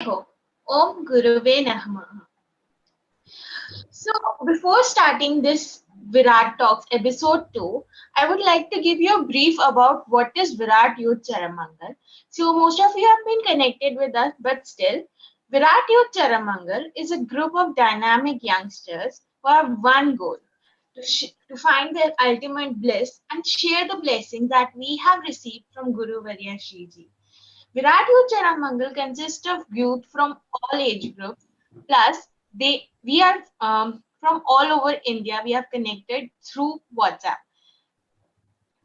Om Guruve Namaha. So, before starting this Virat Talks episode 2, I would like to give you a brief about what is Virat Youth Charamangal. So, most of you have been connected with us, but still, Virat Youth Charamangal is a group of dynamic youngsters who have one goal to find their ultimate bliss and share the blessings that we have received from Guru Varya Shriji. Virat Youth Charamangal consists of youth from all age groups. Plus, we are from all over India. We have connected through WhatsApp.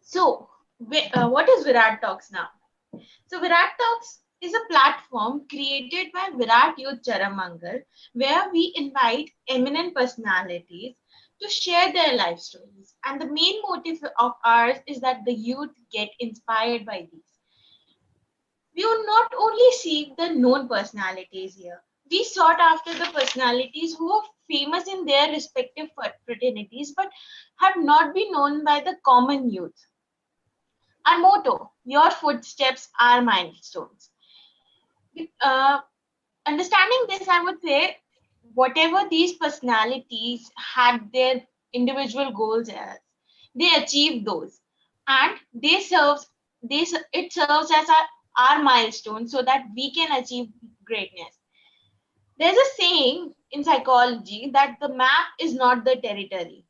So, what is Virat Talks now? So, Virat Talks is a platform created by Virat Youth Charamangal where we invite eminent personalities to share their life stories. And the main motive of ours is that the youth get inspired by these. We would not only seek the known personalities here, we sought after the personalities who are famous in their respective fraternities but have not been known by the common youth. Our motto, your footsteps are milestones. Uh, Understanding this, I would say whatever these personalities had their individual goals as, they achieved those, and it serves as our milestone so that we can achieve greatness. There's a saying in psychology that the map is not the territory,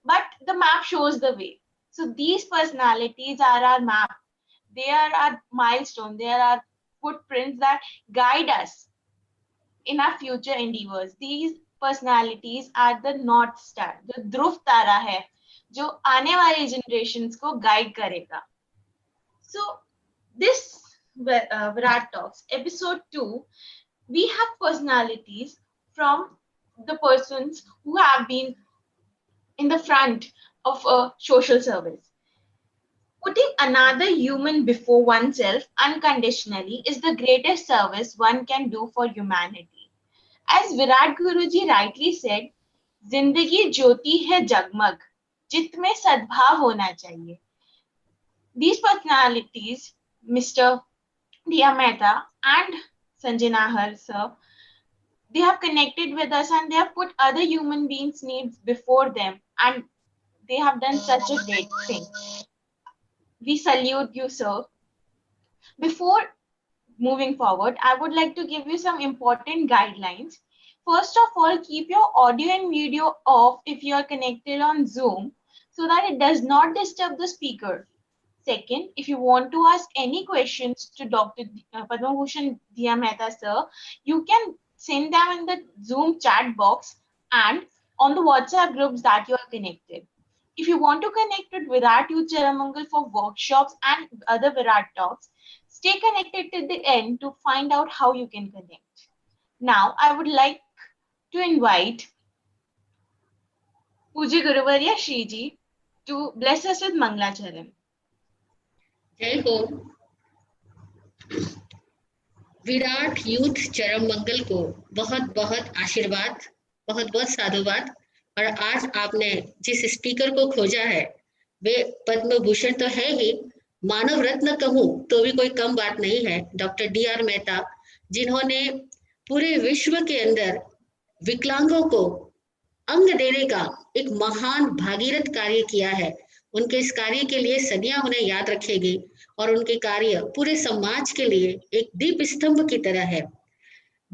but the map shows the way. So these personalities are our map. They are our milestone. They are our footprints that guide us in our future endeavors. These personalities are the north star, जो ध्रुव तारा है जो आने वाली generations को guide करेगा. So this Virat Talks episode 2, we have personalities from the persons who have been in the front of a social service. Putting another human before oneself unconditionally is the greatest service one can do for humanity. As Virat Guruji rightly said, जिंदगी ज्योति है जगमग, चित्त में सद्भाव होना चाहिए. These personalities, Mr. Diya Mehta and Sanjay Nahar sir, they have connected with us and they have put other human beings' needs before them, and they have done such a great thing. We salute you, sir. Before moving forward, I would like to give you some important guidelines. First of all, keep your audio and video off if you are connected on Zoom so that it does not disturb the speaker. Second, if you want to ask any questions to Dr. Padma Bhushan Diya Mehta sir, you can send them in the Zoom chat box and on the WhatsApp groups that you are connected. If you want to connect with Virat Youth Charamangal for workshops and other Virat talks, stay connected till the end to find out how you can connect. Now, I would like to invite Puji Guruvarya Shriji to bless us with Manglacharan. जय हो. Virat youth चरम मंगल को बहुत बहुत आशीर्वाद, बहुत बहुत साधुवाद. और आज आपने जिस स्पीकर को खोजा है वे पद्म भूषण तो है ही, मानव रत्न कहूं तो भी कोई कम बात नहीं है. Doctor D.R. मेहता, जिन्होंने पूरे विश्व के अंदर विकलांगों को अंग देने का एक महान भागीरथ कार्य किया है. उनके इस कार्य के लिए सदियां उन्हें याद रखेगी और उनके कार्य पूरे समाज के लिए एक दीप स्तंभ की तरह है.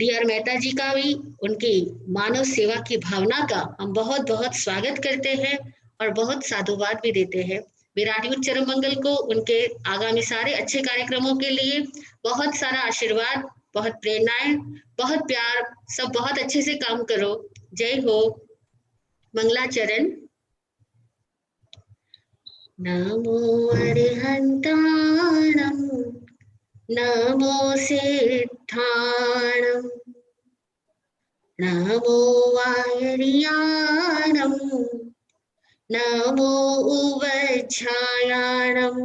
D.R. मेहता जी का भी उनकी मानव सेवा की भावना का हम बहुत बहुत स्वागत करते हैं और बहुत साधुवाद भी देते हैं. विराट यूथ चरम मंगल को उनके आगामी सारे अच्छे कार्यक्रमों के लिए बहुत सारा आशीर्वाद, बहुत प्रेरणाएं, बहुत प्यार. सब बहुत अच्छे से काम करो. जय हो. मंगलाचरण. नमो अरिहंताणं, नमो सिद्धाणं, नमो वायरियाणं, नमो उवच्छायाणं,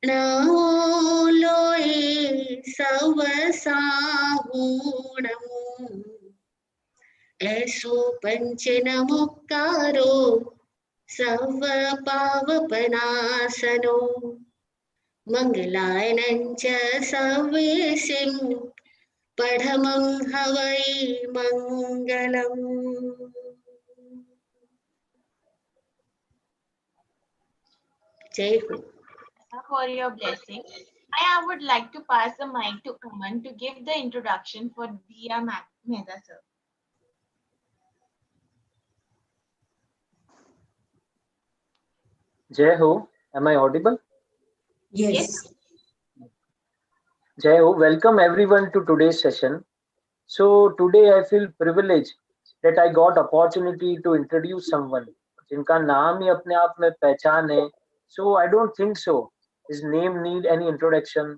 नमो लोये सवसाहूणं, ऐसो पंच नमोकारो सर्व पावपनासनो, मंगलायनं च सव्येसिं पठमं हवै मंगलम्। जय हो। For your blessing. I would like to pass the mic to Aman to give the introduction for Diya Mehta sir. Jai Ho, am I audible? Yes. Jai Ho, welcome everyone to today's session. So today I feel privileged that I got opportunity to introduce someone जिनका नाम ही अपने आप में पहचान है. So I don't think so. His name need any introduction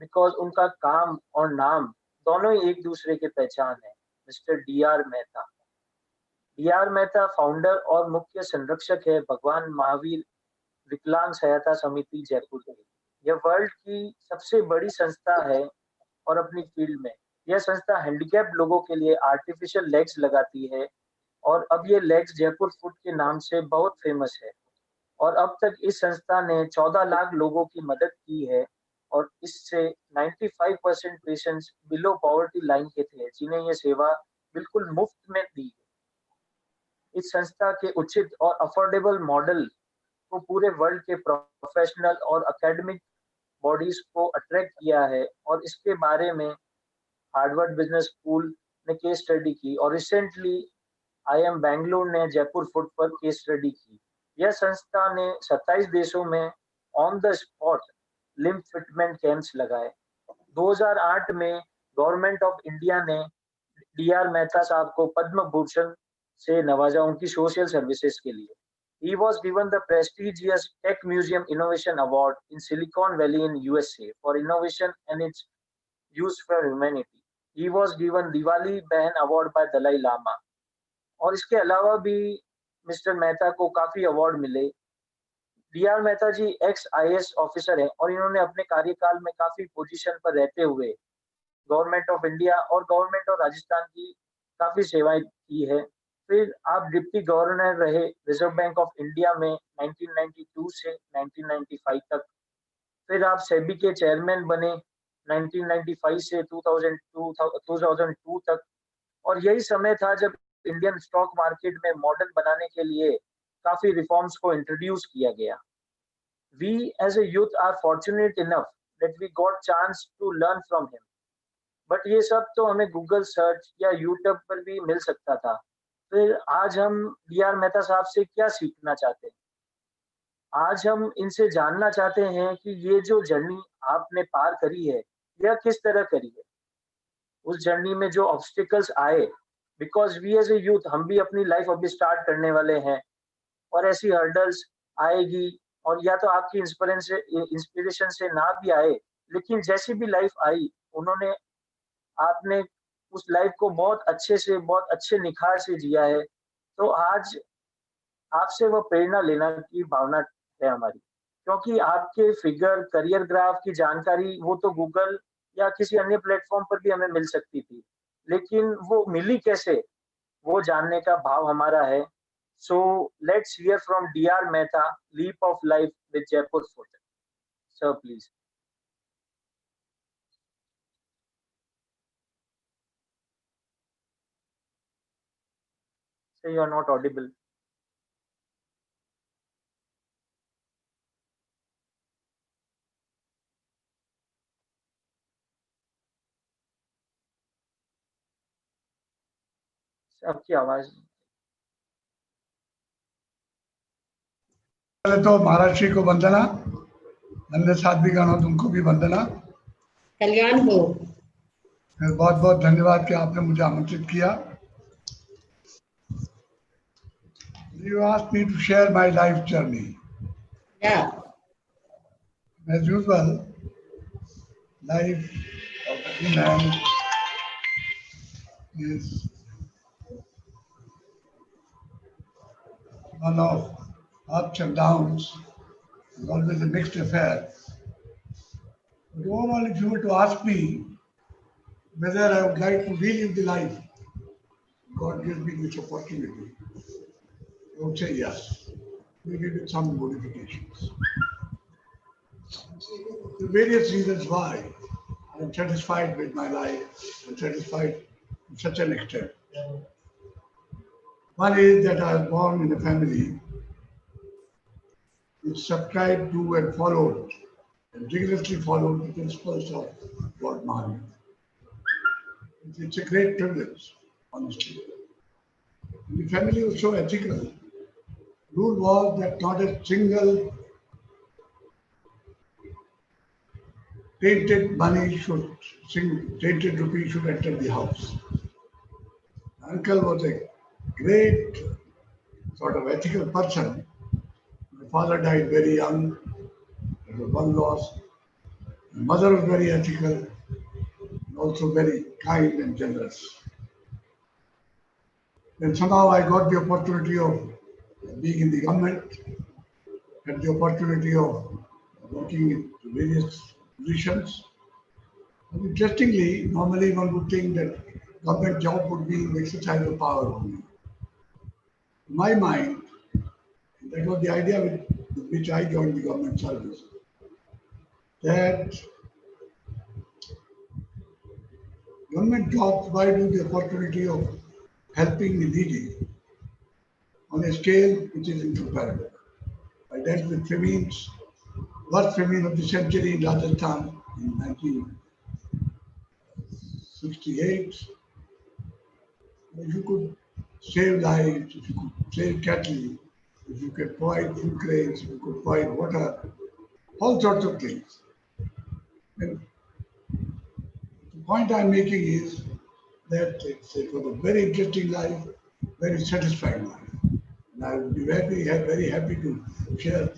because उनका काम और नाम दोनों ही एक दूसरे के पहचान है. Mister D.R. Mehta. D.R. Mehta founder और मुख्य संरक्षक है भगवान महावीर विकलांग सहायता समिति जयपुर की. यह वर्ल्ड की सबसे बड़ी संस्था है और अपनी फील्ड में यह संस्था हैंडीकैप्ड लोगों के लिए आर्टिफिशियल लेग्स लगाती है और अब ये लेग्स जयपुर फुट के नाम से बहुत फेमस है. और अब तक इस संस्था ने 14 लाख लोगों की मदद की है और इससे 95% पेशेंट्स बिलो पॉवर्टी लाइन के थे जिन्हें ये सेवा बिल्कुल मुफ्त में दी. इस संस्था के उचित और अफोर्डेबल मॉडल को पूरे वर्ल्ड के प्रोफेशनल और एकेडमिक बॉडीज को अट्रैक्ट किया है और इसके बारे में हार्वर्ड बिजनेस स्कूल ने केस स्टडी की और रिसेंटली IIM बेंगलुरु ने जयपुर फुट पर केस स्टडी की. यह संस्था ने 27 देशों में on the spot lymph fitment camps लगाए. 2008 में गवर्नमेंट ऑफ इंडिया ने D.R. मेहता साहब को पद्म भूषण से नवाजा उनकी सोशल सर्विसेज के लिए. He was given the prestigious Tech Museum Innovation Award in Silicon Valley in USA for innovation and its use for humanity. He was given Diwali Behan Award by Dalai Lama. और इसके अलावा भी mister Mehta को काफी award मिले. D.R. Mehta जी x IAS officer हैं और इन्होंने अपने कार्यकाल में काफी पोजीशन पर रहते हुए गवर्नमेंट ऑफ इंडिया और गवर्नमेंट ऑफ राजस्थान की काफी सेवाएं की है. फिर आप डिप्टी गवर्नर रहे रिजर्व बैंक ऑफ इंडिया में 1992 से 1995 तक. फिर आप सेबी के चेयरमैन बने 1995 से 2002 तक. और यही समय था जब इंडियन स्टॉक मार्केट में मॉडर्न बनाने के लिए काफी रिफॉर्म्स को इंट्रोड्यूस किया गया. We as a youth are fortunate enough that we got chance to learn from him. But ये सब तो हमें गूगल सर्च या यूट्यूब पर भी मिल सकता था. फिर आज हम D.R. मेहता साहब से क्या सीखना चाहते हैं? आज हम इनसे जानना चाहते हैं कि ये जो जर्नी आपने पार करी है यह किस तरह करी है. उस जर्नी में जो ऑब्स्टिकल्स आए, because we as a youth हम भी अपनी लाइफ अभी स्टार्ट करने वाले हैं और ऐसी हर्डल्स आएगी और या तो आपकी इंस्पिरेशन से ना भी आए, लेकिन जैसी भी लाइफ आई उन्होंने आपने उस लाइफ को बहुत अच्छे निखार से जिया है. तो आज आपसे वो प्रेरणा लेना की भावना है हमारी, क्योंकि आपके फिगर करियर ग्राफ की जानकारी वो तो गूगल या किसी अन्य प्लेटफॉर्म पर भी हमें मिल सकती थी, लेकिन वो मिली कैसे वो जानने का भाव हमारा है. So let's hear from D.R. Mehta, leap of life with Jaipur foot. Sir please. Say you are not audible. आपकी आवाज. पहले तो महाराज श्री को वंदना, अन्य साध्वीगणों तुमको भी वंदना. कल्याण हो. बहुत बहुत धन्यवाद कि आपने मुझे आमंत्रित किया. You asked me to share my life journey. Yeah. As usual, life of every man is one of ups and downs, it's always a mixed affair. But overall, if you were to ask me whether I would like to relive the life God gives me this opportunity, I would say yes, maybe with some modifications. The various reasons why I am satisfied with my life and satisfied to such an extent. One is that I was born in a family which subscribed to and followed and rigorously followed the principles of Lord Mahavir. It's a great privilege, honestly. The family was so ethical. Rule was that not a single tainted money should, tainted rupee should enter the house. My uncle was a great sort of ethical person. My father died very young. There was one loss. My mother was very ethical and also very kind and generous. Then somehow I got the opportunity of being in the government, had the opportunity of working in various positions. And interestingly, normally one would think that government job would be the exercise of power only. In my mind, that was the idea with which I joined the government service, that government jobs provide you the opportunity of helping the needy on a scale which is incomparable. I dealt with famines, worst famine of the century in Rajasthan in 1968. If you could save lives, if you could save cattle, if you could provide food grains, if you could provide water, all sorts of things. And the point I'm making is that it was a very interesting life, very satisfying life. And I would be very happy to share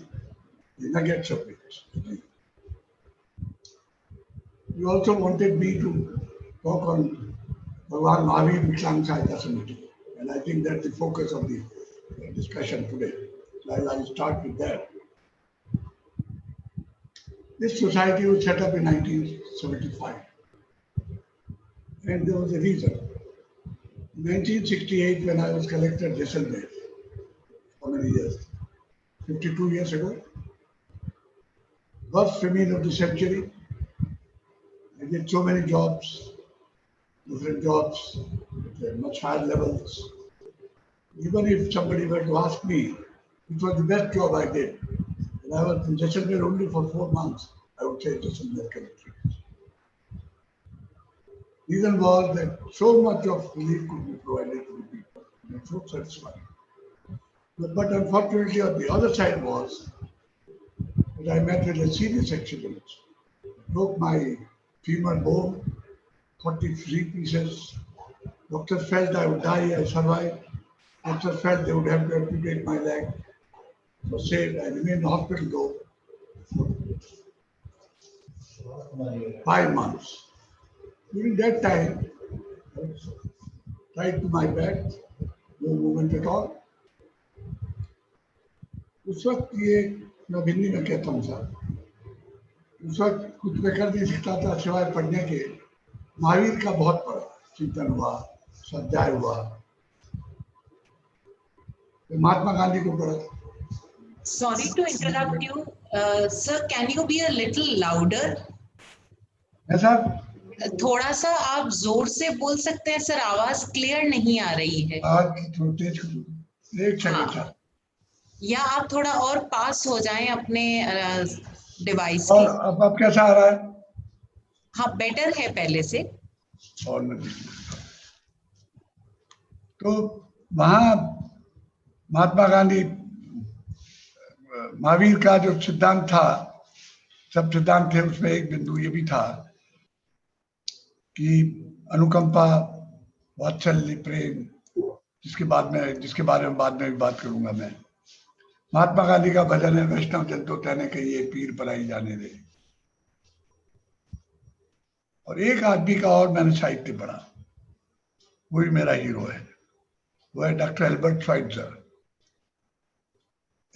the nuggets of it. You also wanted me to talk on Bhagwan Mahavir Vikram Sahayata Samiti. And I think that's the focus of the discussion today. So I'll start with that. This society was set up in 1975. And there was a reason. In 1968, when I was collector at Jaisalmer, how many years? 52 years ago. Worst famine of the century. I did so many jobs, different jobs at much higher levels. Even if somebody were to ask me, which was the best job I did, and I was in Jaisalmer only for 4 months, I would say Jaisalmer collector. Reason was that so much of relief could be provided to the people. They were so satisfying. But unfortunately, on the other side was that I met with a serious accident. Broke my femur bone, 43 pieces. Doctors felt I would die, I survived. Doctors felt they would have to amputate my leg. It was saved. I remained in the hospital though for 5 months. During that time, I was tied to my back, no movement at all. उस वक्त ये मैं हिंदी में कहता हूँ sir, उस वक्त कुछ मैं कर नहीं सकता था सिवाय पढ़ने के। महावीर का बहुत पढ़ा, चिंतन हुआ, स्वाध्याय हुआ, महात्मा गांधी को पढ़ा। Sorry to interrupt you, sir. Can you be a little louder? ऐसा थोड़ा सा आप जोर से बोल सकते हैं सर, आवाज क्लियर नहीं आ रही है। आज थोड़ा तेज करो, एक सेकंड सर। या आप थोड़ा और पास हो जाएं अपने डिवाइस और के। अब कैसा आ रहा है? हाँ, बेटर है पहले से। और तो वहाँ महात्मा गांधी, महावीर का जो सिद्धांत था, सब सिद्धांत थे, उसमें एक बिंदु ये भी था कि अनुकंपा, वात्सल्य, प्रेम, जिसके बारे में बाद में भी बात करूंगा मैं। महात्मा गांधी का भजन है, वैष्णव जन तो तैने कहिए पीर पराई जाने दे। और एक आदमी का और मैंने साहित्य पढ़ा, वही मेरा हीरो है, वो है डॉक्टर एल्बर्ट श्वाइट्जर।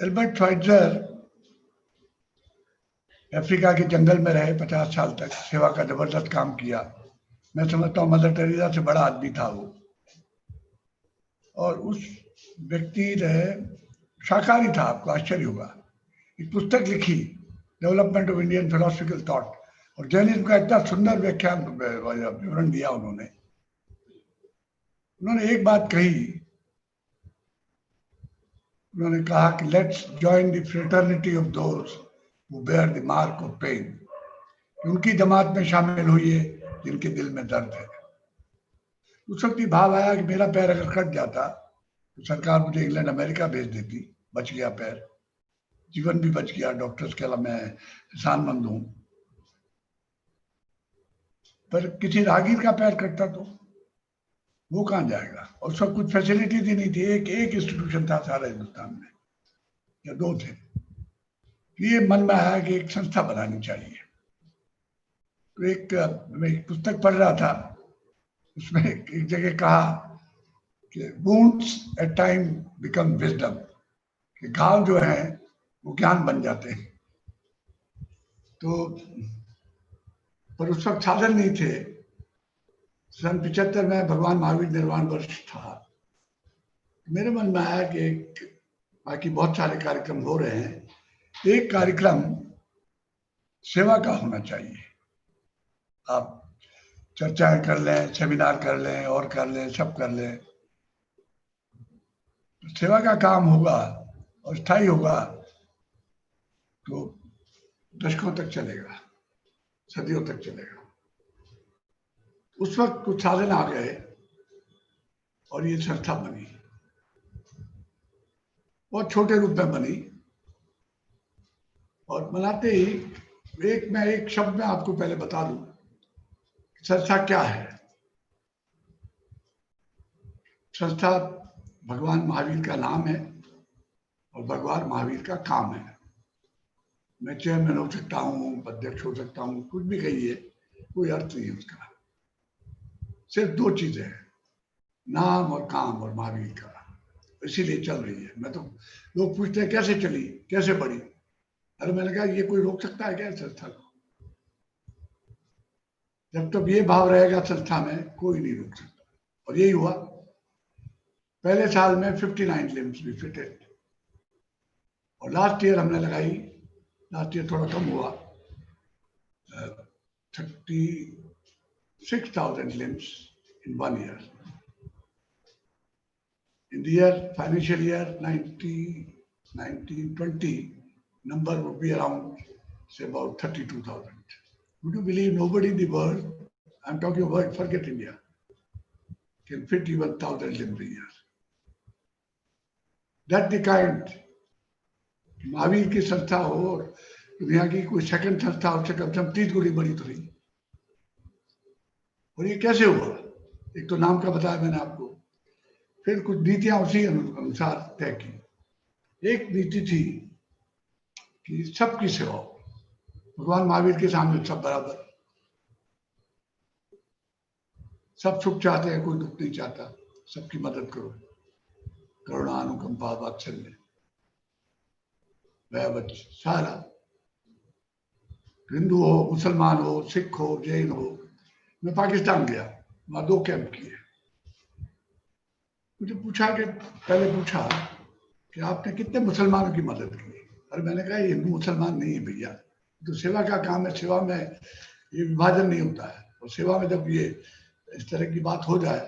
एल्बर्ट श्वाइट्जर अफ्रीका के जंगल में रहे, 50 साल तक सेवा का जबरदस्त काम किया। मैं समझता हूँ मदर टेरेसा से बड़ा आदमी था वो। और उस व्यक्ति ने शाकाहारी था, आपको आश्चर्य होगा, एक पुस्तक लिखी development of Indian philosophical thought. और जैनिज्म का इतना सुंदर व्याख्यान विवरण दिया उन्होंने एक बात कही, उन्होंने कहा कि let's join the fraternity of those who bear the mark of pain. उनकी जमात में शामिल होइए जिनके दिल में दर्द है। उस वक्त ये भाव आया कि मेरा पैर अगर कट जाता तो सरकार मुझे इंग्लैंड अमेरिका भेज देती, बच गया पैर, जीवन भी बच गया, डॉक्टर्स के अलावा मैं एहसानमंद हूं। पर किसी राहगीर का पैर कटता तो वो कहाँ जाएगा? और सब कुछ फैसिलिटीज ही नहीं थी। एक इंस्टीट्यूशन था सारा हिंदुस्तान में या 2 थे। ये मन में आया कि एक संस्था बनानी चाहिए। तो मैं एक पुस्तक पढ़ रहा था, उसमें एक जगह कहा कि wounds at time become wisdom, कि घाव जो है वो ज्ञान बन जाते हैं। तो पर उस वक्त साधन नहीं थे। सन 75 में भगवान महावीर निर्वाण वर्ष था। मेरे मन में आया कि बाकी बहुत सारे कार्यक्रम हो रहे हैं, एक कार्यक्रम सेवा का होना चाहिए। आप चर्चाएं कर लें, सेमिनार कर लें, और कर लें, सब कर लें, तो सेवा का काम होगा और स्थायी होगा तो दशकों तक चलेगा, सदियों तक चलेगा। उस वक्त कुछ साधन आ गए और ये संस्था बनी, बहुत छोटे रूप में बनी। और बनाते ही एक शब्द में आपको पहले बता दूं, संस्था क्या है। संस्था भगवान महावीर का नाम है और भगवान महावीर का काम है। मैं चेयरमैन हो सकता हूँ, अध्यक्ष हो सकता हूँ, कुछ भी कहिए, कोई अर्थ नहीं है उसका। सिर्फ 2 चीजें हैं, नाम और काम और महावीर का, इसीलिए चल रही है। मैं तो, लोग पूछते हैं कैसे चली, कैसे बढ़ी। अरे मैंने कहा ये कोई रोक सकता है क्या संस्था को? जब तक ये भाव रहेगा संस्था में, कोई नहीं रोक सकता। और यही हुआ। पहले साल में 59 लिम्स भी फिटेड, और लास्ट ईयर हमने लगाई, लास्ट ईयर थोड़ा कम हुआ, 36,000 limbs in 1 year. In the financial year 1920, number would be around, say, about 32,000. Would you believe nobody in the world, I'm talking about, forget India, can fit even 1,000 limbs a year. That the kind, Mahavir की संस्था हो, दुनिया की कोई second संस्था हो, कम से कम 30 गुनी बड़ी तो नहीं। और ये कैसे हुआ? एक तो नाम का बताया मैंने आपको, फिर कुछ नीतियां उसी अनुसार तय की। एक नीति थी कि सबकी सेवा, भगवान महावीर के सामने सब बराबर, सब सुख चाहते हैं, कोई दुख नहीं चाहता, सबकी मदद करो, करुणा, अनुकंपा, वात्सल्य, वैवच, सारा, हिंदू हो, मुसलमान हो, सिख हो, जैन हो। मैं पाकिस्तान गया, वहां 2 कैंप किए। मुझे पहले पूछा कि आपने कितने मुसलमानों की मदद की? अरे मैंने कहा ये हिंदू मुसलमान नहीं है भैया, तो सेवा का काम है, सेवा में ये विभाजन नहीं होता है। और सेवा में जब ये इस तरह की बात हो जाए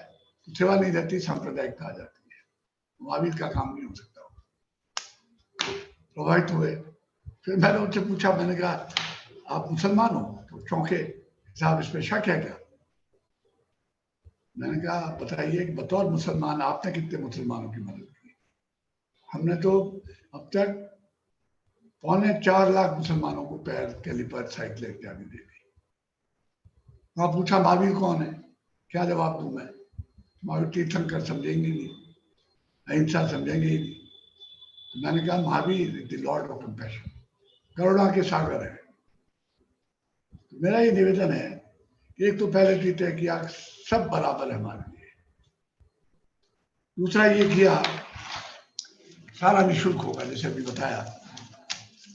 तो सेवा नहीं रहती, सांप्रदायिकता आ जाती है। महावीर का काम नहीं हो सकता। प्रभावित हुए। फिर मैंने उनसे पूछा, मैंने कहा आप मुसलमान हो? तो चौंके, साहब इसमें शक है क्या? मैंने कहा बताइए कि बतौर मुसलमान आपने कितने मुसलमानों की मदद की? हमने तो अब तक 4.25 लाख मुसलमानों को पैर, कैलिपर, साइकिल इत्यादि दे दी। वहां पूछा महावीर कौन है, क्या जवाब दूं मैं? महावीर तीर्थंकर समझेंगे नहीं, अहिंसा समझेंगे ही नहीं। तो मैंने कहा Mahavir the lord of compassion, करुणा के सागर है। तो मेरा ये निवेदन है, एक तो पहले चीज है कि आप सब बराबर है हमारे लिए। दूसरा ये किया, सारा निःशुल्क होगा, जैसे अभी बताया।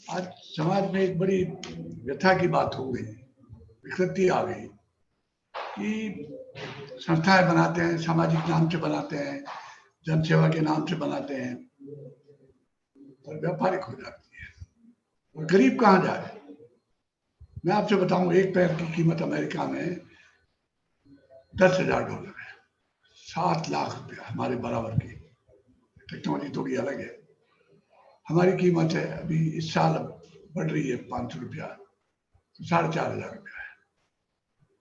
आज समाज में एक बड़ी व्यथा की बात हो गई, विकृति आ गई कि संस्थाएं बनाते हैं, सामाजिक नाम से बनाते हैं, जनसेवा के नाम से बनाते हैं, और व्यापारिक हो जाती है। और गरीब कहाँ जाए? मैं आपसे बताऊं, एक पैर की कीमत अमेरिका में $10,000 है, 7 लाख रुपया हमारे बराबर की। टेक्नोलॉजी थोड़ी अलग है। हमारी कीमत है अभी इस साल बढ़ रही है ₹500, तो 4,500 रुपया है।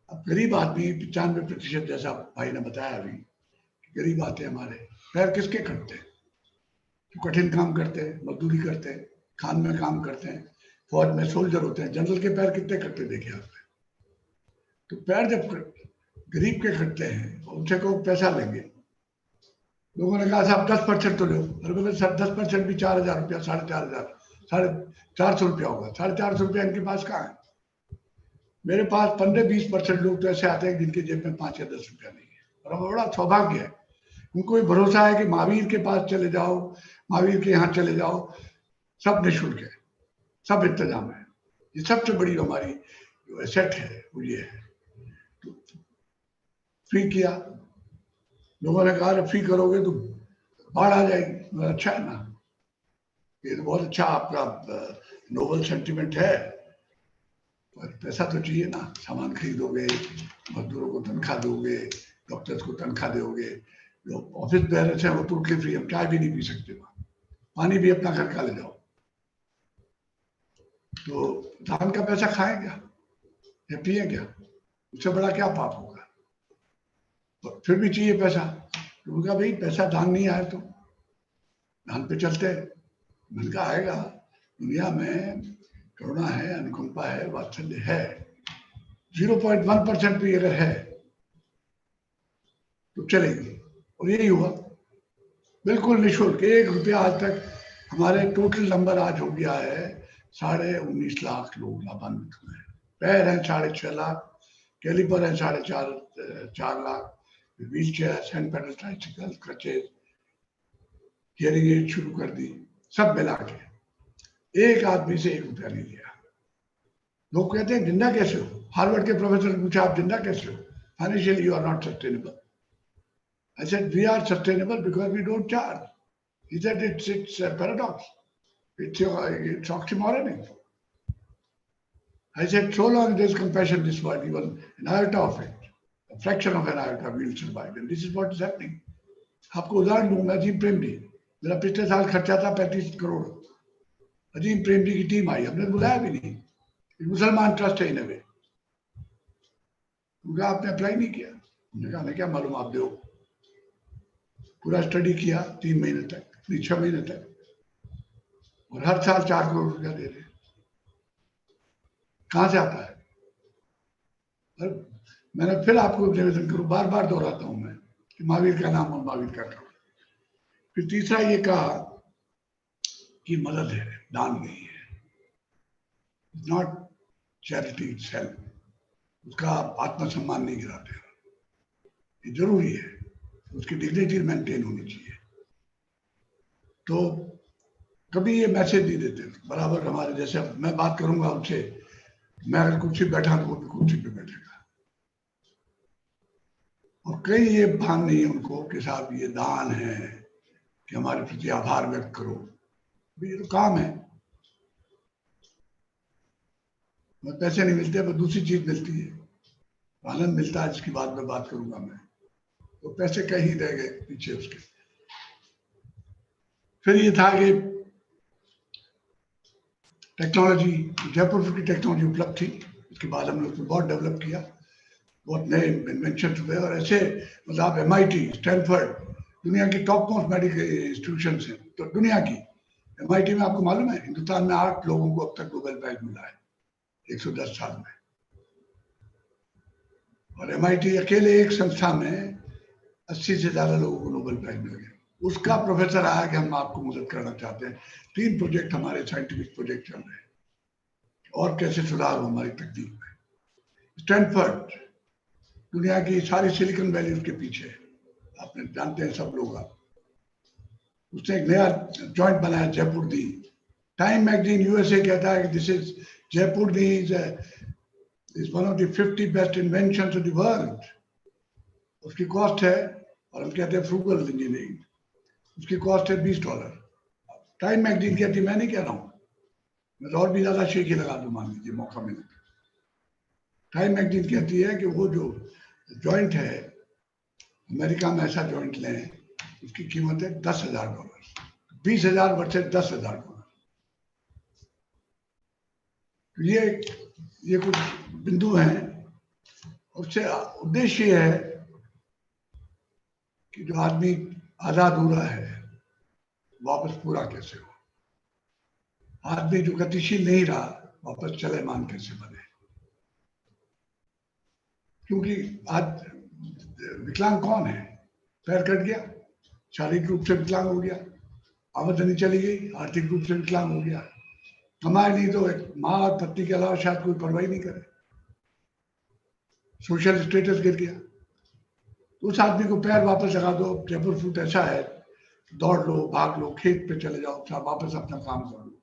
अब गरीब आदमी 95% जैसा भाई ने बताया अभी, गरीब आते हैं हमारे, पैर किसके कटते हैं? तो कठिन काम करते हैं, मजदूरी करते हैं, खान में काम करते हैं, फौज में सोल्जर होते हैं, जनरल के पैर कितने कटते देखे आपने? तो पैर जब गरीब के कटते हैं, उनसे को पैसा लेंगे। लोगों ने कहा साहब 10% तो लो। अरे बोले सर 10% भी 4,000 रुपया, 4,500, 450 रुपया होगा। 450 रुपया इनके पास कहाँ है? मेरे पास 15-20% लोग तो ऐसे आते हैं जिनके जेब में 5 या 10 रुपया नहीं है, और हमें बड़ा सौभाग्य है। उनको भी भरोसा है कि महावीर के पास चले जाओ, महावीर के यहाँ चले जाओ, सब निःशुल्क है, सब इंतजाम है। ये सबसे बड़ी हमारी जो एसेट है वो ये है। तो फ्री किया, लोगों ने कहा फ्री करोगे तो बाढ़ आ जाएगी। अच्छा है ना, ये तो बहुत अच्छा आपका नोबल सेंटिमेंट है, पर पैसा तो चाहिए ना। सामान खरीदोगे, मजदूरों को तनख्वाह दोगे, डॉक्टर्स को तनख्वाह दोगे, जो ऑफिस बेयरर्स हैं वो टोटली फ्री। हम चाय भी नहीं पी सकते वहाँ, पानी भी अपना घर का ले जाओ। तो दान का पैसा खाएं क्या या पिए क्या? उससे बड़ा क्या पाप होगा? तो फिर भी चाहिए पैसा। तो उनका भाई पैसा दान नहीं आए तो दान पे चलते हैं। मैंने कहा आएगा, दुनिया में करुणा है, अनुकंपा है, वात्सल्य है। 0.1% भी अगर है तो चलेगी। और यही हुआ, बिल्कुल निःशुल्क। 1 रुपया आज तक हमारे टोटल नंबर आज हो गया है 19.5 लाख लोग लाभान्वित हुए हैं। पैर हैं 6.5 लाख, कैलिपर है 4.5 lakh, wheel chair, hand pedal tricycle, crutches, hearing aid शुरू कर दी, सब मिला के। एक आदमी से 1 रुपया नहीं लिया। लोग कहते हैं जिंदा कैसे हो? हार्वर्ड के प्रोफेसर ने पूछा आप जिंदा कैसे हो? Financially you are not sustainable. I said we are sustainable because we don't charge. He said it's a paradox. It's oxymoronic. I said so long there's compassion in this world, even an iota of it, a fraction of an iota will survive, and this is what is happening. आपको उदाहरण दूंगा, अजीम प्रेमजी, मेरा पिछले साल खर्चा था 35 करोड़। अजीम प्रेमजी की team आई, हमने बुलाया भी नहीं। मुसलमान ट्रस्ट है इन वे। उनका आपने अप्लाई नहीं किया। उन्होंने कहा क्या मालूम, आप दो। पूरा स्टडी किया 3 महीने तक, 6 महीने तक, और हर साल 4 करोड़ रुपया दे रहे। कहां से आता है? और मैंने फिर आपको निवेदन करूं, बार बार दोहराता हूं मैं कि महावीर का नाम और महावीर का काम। फिर तीसरा ये कहा कि मदद है, दान नहीं है, नॉट चैरिटी इटसेल्फ। उसका आत्मसम्मान नहीं गिराते, ये जरूरी है, उसकी डिग्निटी मेंटेन होनी चाहिए। तो कभी ये मैसेज नहीं देते बराबर। हमारे जैसे मैं बात करूंगा उनसे, मैं अगर कुर्सी बैठा तो वो भी कुर्सी पे बैठेगा, और कहीं ये भान नहीं है उनको कि साहब ये दान है कि हमारे प्रति आभार व्यक्त करो। ये तो काम है, पैसे नहीं मिलते पर दूसरी चीज मिलती है, आनंद मिलता है, जिसकी बात में बात करूंगा मैं। तो पैसे कहीं रह गए पीछे उसके। फिर ये था कि टेक्नोलॉजी, जयपुर की टेक्नोलॉजी उपलब्ध थी, उसके बाद हमने उसको बहुत डेवलप किया, बहुत नए इन्वेंशन हुए। और ऐसे मतलब आप MIT, स्टैनफोर्ड, दुनिया की टॉप मोस्ट मेडिकल इंस्टीट्यूशन है। तो दुनिया की MIT में आपको मालूम है हिंदुस्तान में 8 लोगों को अब तक नोबेल प्राइज मिला है 110 साल में। और MIT अकेले एक संस्था में 80 से ज्यादा लोगों को नोबेल प्राइज मिल गया। उसका प्रोफेसर आया कि हम आपको मदद करना चाहते हैं। 3 प्रोजेक्ट हमारे साइंटिफिक प्रोजेक्ट चल रहे हैं, और कैसे सुधार हो हमारी तकनीक में। स्टैनफोर्ड, दुनिया की सारी सिलिकॉन वैली उसके पीछे है, आपने जानते हैं सब लोग। आप उसने एक नया जॉइंट बनाया, जयपुर दी। टाइम मैगजीन USA कहता है कि this is Jaipur the is one of the 50 best inventions of the world. उसकी कॉस्ट है, और हम कहते हैं फ्रूगल इंजीनियरिंग, उसकी कॉस्ट है $20। टाइम मैगजीन कहती है, मैं नहीं कह रहा हूँ, मैं तो और भी ज्यादा शेखी लगा दूं, मान लीजिए मौका मिले। टाइम मैगजीन कहती है कि वो जो जॉइंट है, अमेरिका में ऐसा जॉइंट लें, उसकी कीमत है $10,000, 20,000 वर्सेस $10,000। ये कुछ बिंदु हैं। उससे उद्देश्य ये है कि जो आदमी आजाद हो रहा है वापस पूरा कैसे हो, आदमी जो गतिशील नहीं रहा वापस चलेमान कैसे बने। क्योंकि आज विकलांग कौन है? पैर कट गया, शारीरिक रूप से विकलांग हो गया, आमदनी चली गई, आर्थिक रूप से विकलांग हो गया, कमाए नहीं तो एक माँ और पत्नी के अलावा शायद कोई परवाही नहीं करे, सोशल स्टेटस गिर गया। उस आदमी को पैर वापस लगा दो। जयपुर फूट ऐसा है, दौड़ लो, भाग लो, खेत पे चले जाओ, वापस अपना काम कर लो,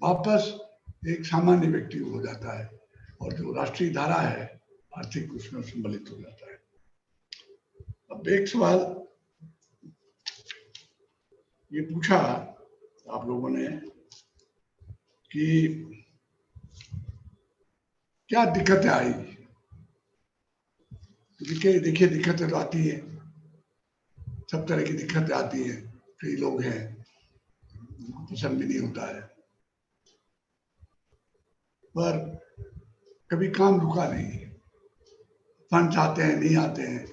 वापस एक सामान्य व्यक्ति हो जाता है और जो राष्ट्रीय धारा है आर्थिक उसमें सम्मिलित हो जाता है। अब एक सवाल ये पूछा आप लोगों ने कि क्या दिक्कतें आई। देखिए दिक्कतें तो आती है, सब तरह की दिक्कतें आती हैं। कई लोग हैं पसंद भी नहीं होता है, पर कभी काम रुका नहीं। फंड्स आते हैं, नहीं आते हैं,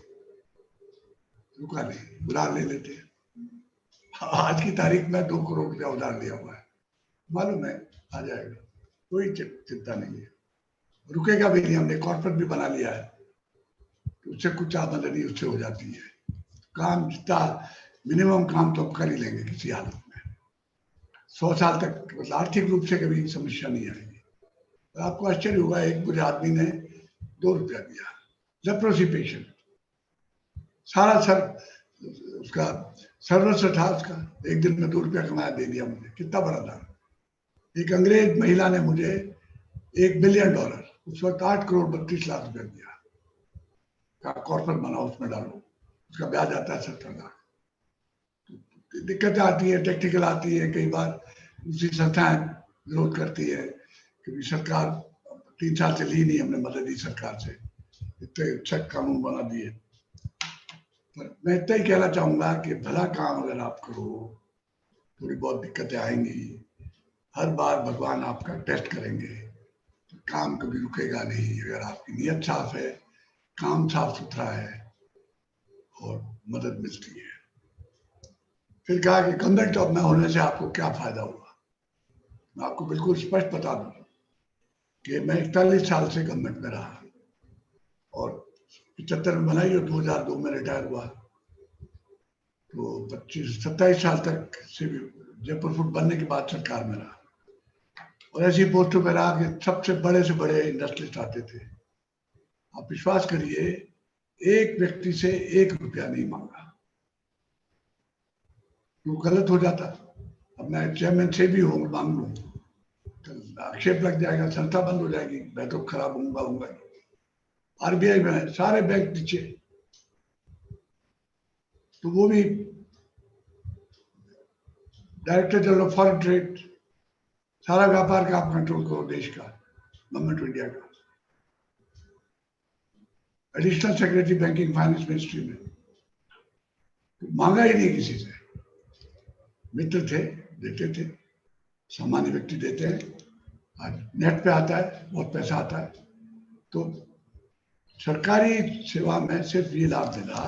रुका नहीं, उधार ले लेते हैं। आज की तारीख में 2 करोड़ रुपया उधार लिया हुआ है, मालूम है आ जाएगा, कोई चिंता नहीं है, रुकेगा भी नहीं। हमने कॉर्पोरेट भी बना लिया है, तो उससे कुछ आमदनी उससे हो जाती है। काम जितना मिनिमम काम तो हम कर ही लेंगे किसी हालत में। 100 साल तक मतलब आर्थिक रूप से कभी समस्या नहीं आएगी। तो आपको आश्चर्य होगा, एक मुझे आदमी ने 2 रुपया दिया, रेप्रोसिपेशन, सारा सर उसका सर्वस्व था उसका, एक दिन में 2 रुपया कमाया, दे दिया मुझे। कितना बड़ा था। एक अंग्रेज महिला ने मुझे $1 बिलियन, उस वक्त 8 करोड़ 32 लाख रुपया दिया, कॉर्पोरेट बनाओ उसमें डालो, उसका ब्याज आता है 70 लाख। दिक्कतें आती है, टेक्निकल आती है, कई बार दूसरी संस्थाएं विरोध करती है, क्योंकि सरकार 3 साल से ली नहीं, हमने मदद दी सरकार से, इतने अच्छा कानून बना दिए। पर मैं इतना ही कहना चाहूंगा कि भला काम अगर आप करो, थोड़ी बहुत दिक्कतें आएंगी, हर बार भगवान आपका टेस्ट करेंगे, तो काम कभी रुकेगा नहीं। अगर आपकी नीयत साफ है, काम साफ सुथरा है और मदद मिलती है। फिर कहा कि गवर्नमेंट जॉब में होने से आपको क्या फायदा हुआ। मैं आपको बिल्कुल स्पष्ट बता दूं कि मैं 41 साल से गवर्नमेंट में रहा और 75 में बनाई और 2002 में रिटायर हुआ, तो 27 साल तक से जयपुर फूड बनने के बाद सरकार में रहा और ऐसी पोस्टों पर रहा कि सबसे बड़े से बड़े इंडस्ट्रियलिस्ट आते थे। आप विश्वास करिए, एक व्यक्ति से 1 रुपया नहीं मांगा, वो गलत हो जाता। अब मैं चेयरमैन से भी हूँ, मांग लूँ तो आक्षेप लग जाएगा, संस्था बंद हो जाएगी, मैं तो खराब होऊंगा। आरबीआई में सारे बैंक नीचे, तो वो भी director general of foreign trade, सारा व्यापार का आप कंट्रोल करो देश का, गवर्नमेंट ऑफ इंडिया का, additional secretary banking finance ministry में, तो मांगा ही नहीं किसी से। मित्र थे, देते थे, सामान्य व्यक्ति देते हैं। आज नेट पे आता है, बहुत पैसा आता है। तो सरकारी सेवा में सिर्फ ये लाभ मिला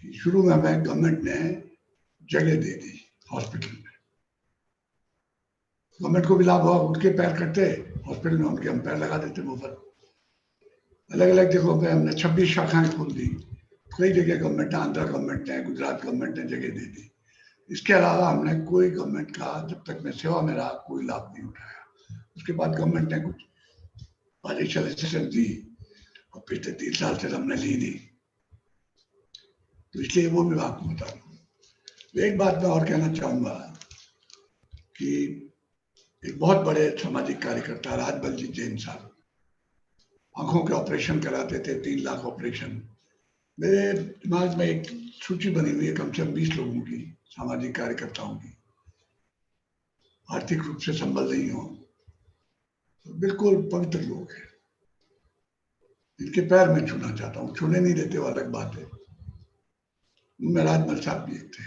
कि शुरू में हमें गवर्नमेंट ने जगह दे दी हॉस्पिटल में। गवर्नमेंट को भी लाभ हुआ, उनके पैर कटते हॉस्पिटल में, उनके हम पैर लगा देते मुफ्त। अलग अलग जगहों पे हमने 26 शाखाएं खोल दी। कई जगह गवर्नमेंट, आंध्र गवर्नमेंट ने, गुजरात गवर्नमेंट ने जगह दे दी। इसके अलावा हमने कोई गवर्नमेंट का, जब तक मैं सेवा में रहा, कोई लाभ नहीं उठाया। उसके बाद गवर्नमेंट ने कुछ फाइनेंशियल असिस्टेंस दी और पिछले 3 साल से हमने ली नहीं, तो इसलिए वो भी आपको बता दूं। एक बात मैं और कहना चाहूंगा कि एक बहुत बड़े सामाजिक कार्यकर्ता राजबलजीत जैन साहब आंखों के ऑपरेशन कराते थे, 3 लाख ऑपरेशन। मेरे दिमाग में एक सूची बनी हुई है कम से कम 20 लोगों की, सामाजिक कार्यकर्ताओं की, आर्थिक रूप से संबल नहीं हो, तो बिल्कुल पवित्र लोग हैं, इनके पैर में छूना चाहता हूँ। छूने नहीं देते वो अलग बात है। उनमें राजमल साहब भी एक थे,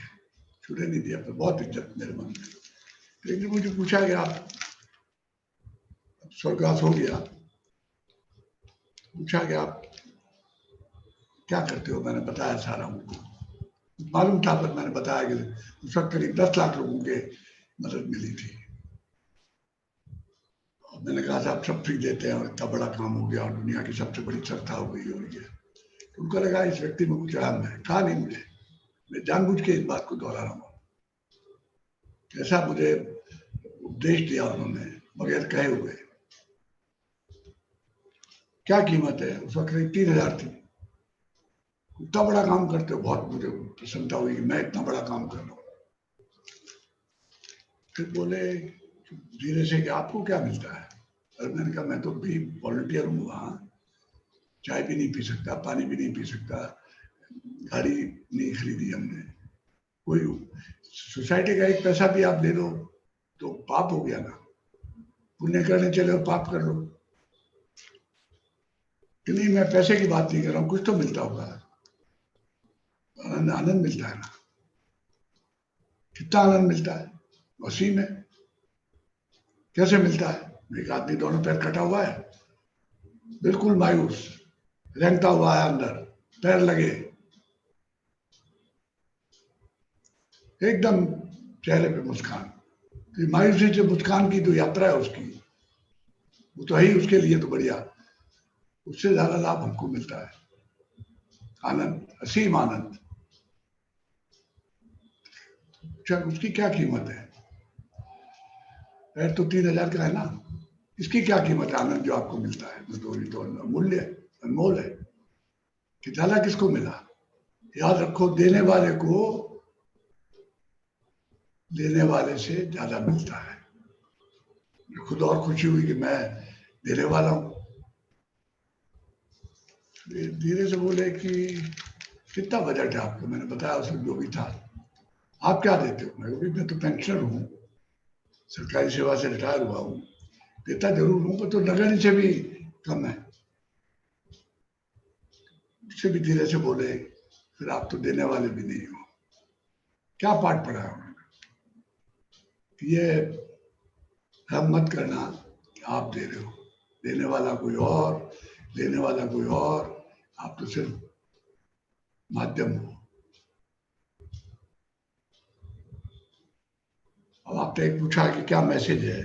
छूने नहीं दिया, पर बहुत इज्जत मेरे मन में। लेकिन मुझे पूछा गया, स्वर्गवास हो गया, पूछा गया आप क्या करते हो, मैंने बताया सारा उनको। मालूम था, पर मैंने बताया कि उस वक्त करीब 10 लाख लोगों के मदद मिली थी। और मैंने कहा था आप सब फ्री देते हैं और इतना बड़ा काम हो गया और दुनिया की सबसे बड़ी संस्था हो गई हो रही है। तो उनको लगा इस व्यक्ति में कुछ अहम है। कहा नहीं मुझे, मैं जानबूझ के इस बात को दोहरा रहा हूँ। ऐसा मुझे उपदेश दिया उन्होंने बगैर कहे हुए। क्या कीमत है, उस वक्त करीब 3,000 थी। इतना बड़ा काम करते हो, बहुत मुझे प्रसन्नता हुई कि मैं इतना बड़ा काम कर रहा हूँ। फिर बोले धीरे से कि आपको क्या मिलता है। और मैंने कहा मैं तो भी वॉलंटियर हूँ, वहाँ चाय भी नहीं पी सकता, पानी भी नहीं पी सकता, गाड़ी नहीं खरीदी हमने। कोई सोसाइटी का एक पैसा भी आप ले लो तो पाप हो गया ना। पुण्य करने चले हो पाप कर लो कि नहीं। मैं पैसे की बात नहीं कर रहा हूँ, कुछ तो मिलता होगा, आनंद मिलता है ना। कितना आनंद मिलता है, वसीम है। कैसे मिलता है। एक आदमी दोनों पैर कटा हुआ है, बिल्कुल मायूस, रेंगता हुआ है अंदर, पैर लगे, एकदम चेहरे पे मुस्कान। तो मायूसी से मुस्कान की जो यात्रा है उसकी, वो तो है ही उसके लिए तो बढ़िया। उससे ज्यादा लाभ हमको मिलता है, आनंद, असीम आनंद। अच्छा, उसकी क्या कीमत है। पैर तो 3,000 का है ना, इसकी क्या कीमत है। आनंद जो आपको मिलता है तो अमूल्य, अनमोल है। कि ज्यादा किसको मिला। याद रखो, देने वाले को देने वाले से ज्यादा मिलता है। खुद और खुशी हुई कि मैं देने वाला हूं। धीरे से बोले कि कितना बजट है आपका। मैंने बताया उसमें जो भी था। आप क्या देते हो। मैं तो पेंशनर हूँ, सरकारी सेवा से रिटायर हुआ हूँ, देता जरूर हूँ, पर तो नगण्य से भी कम है। उससे भी धीरे से बोले फिर आप तो देने वाले भी नहीं हो। क्या पाठ पढ़ा है उन्होंने। ये भ्रम मत करना कि आप दे रहे हो, देने वाला कोई और, लेने वाला कोई और, आप तो सिर्फ माध्यम हो। अब आपने एक पूछा कि क्या मैसेज है।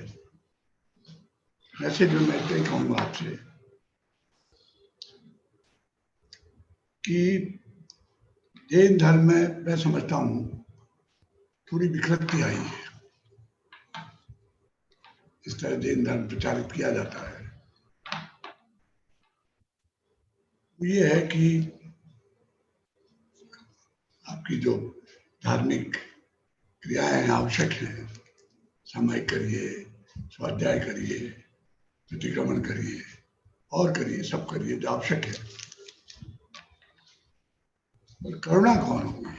मैसेज में मैं इतना ही कहूंगा आपसे कि जैन धर्म में मैं समझता हूं थोड़ी विकृति आई है। इस तरह जैन धर्म प्रचारित किया जाता है, ये है कि आपकी जो धार्मिक क्रियाएं हैं आवश्यक हैं, सामायिक करिए, स्वाध्याय करिए, प्रतिक्रमण करिए और करिए, सब करिए जो आवश्यक है। और करुणा कौन होगी,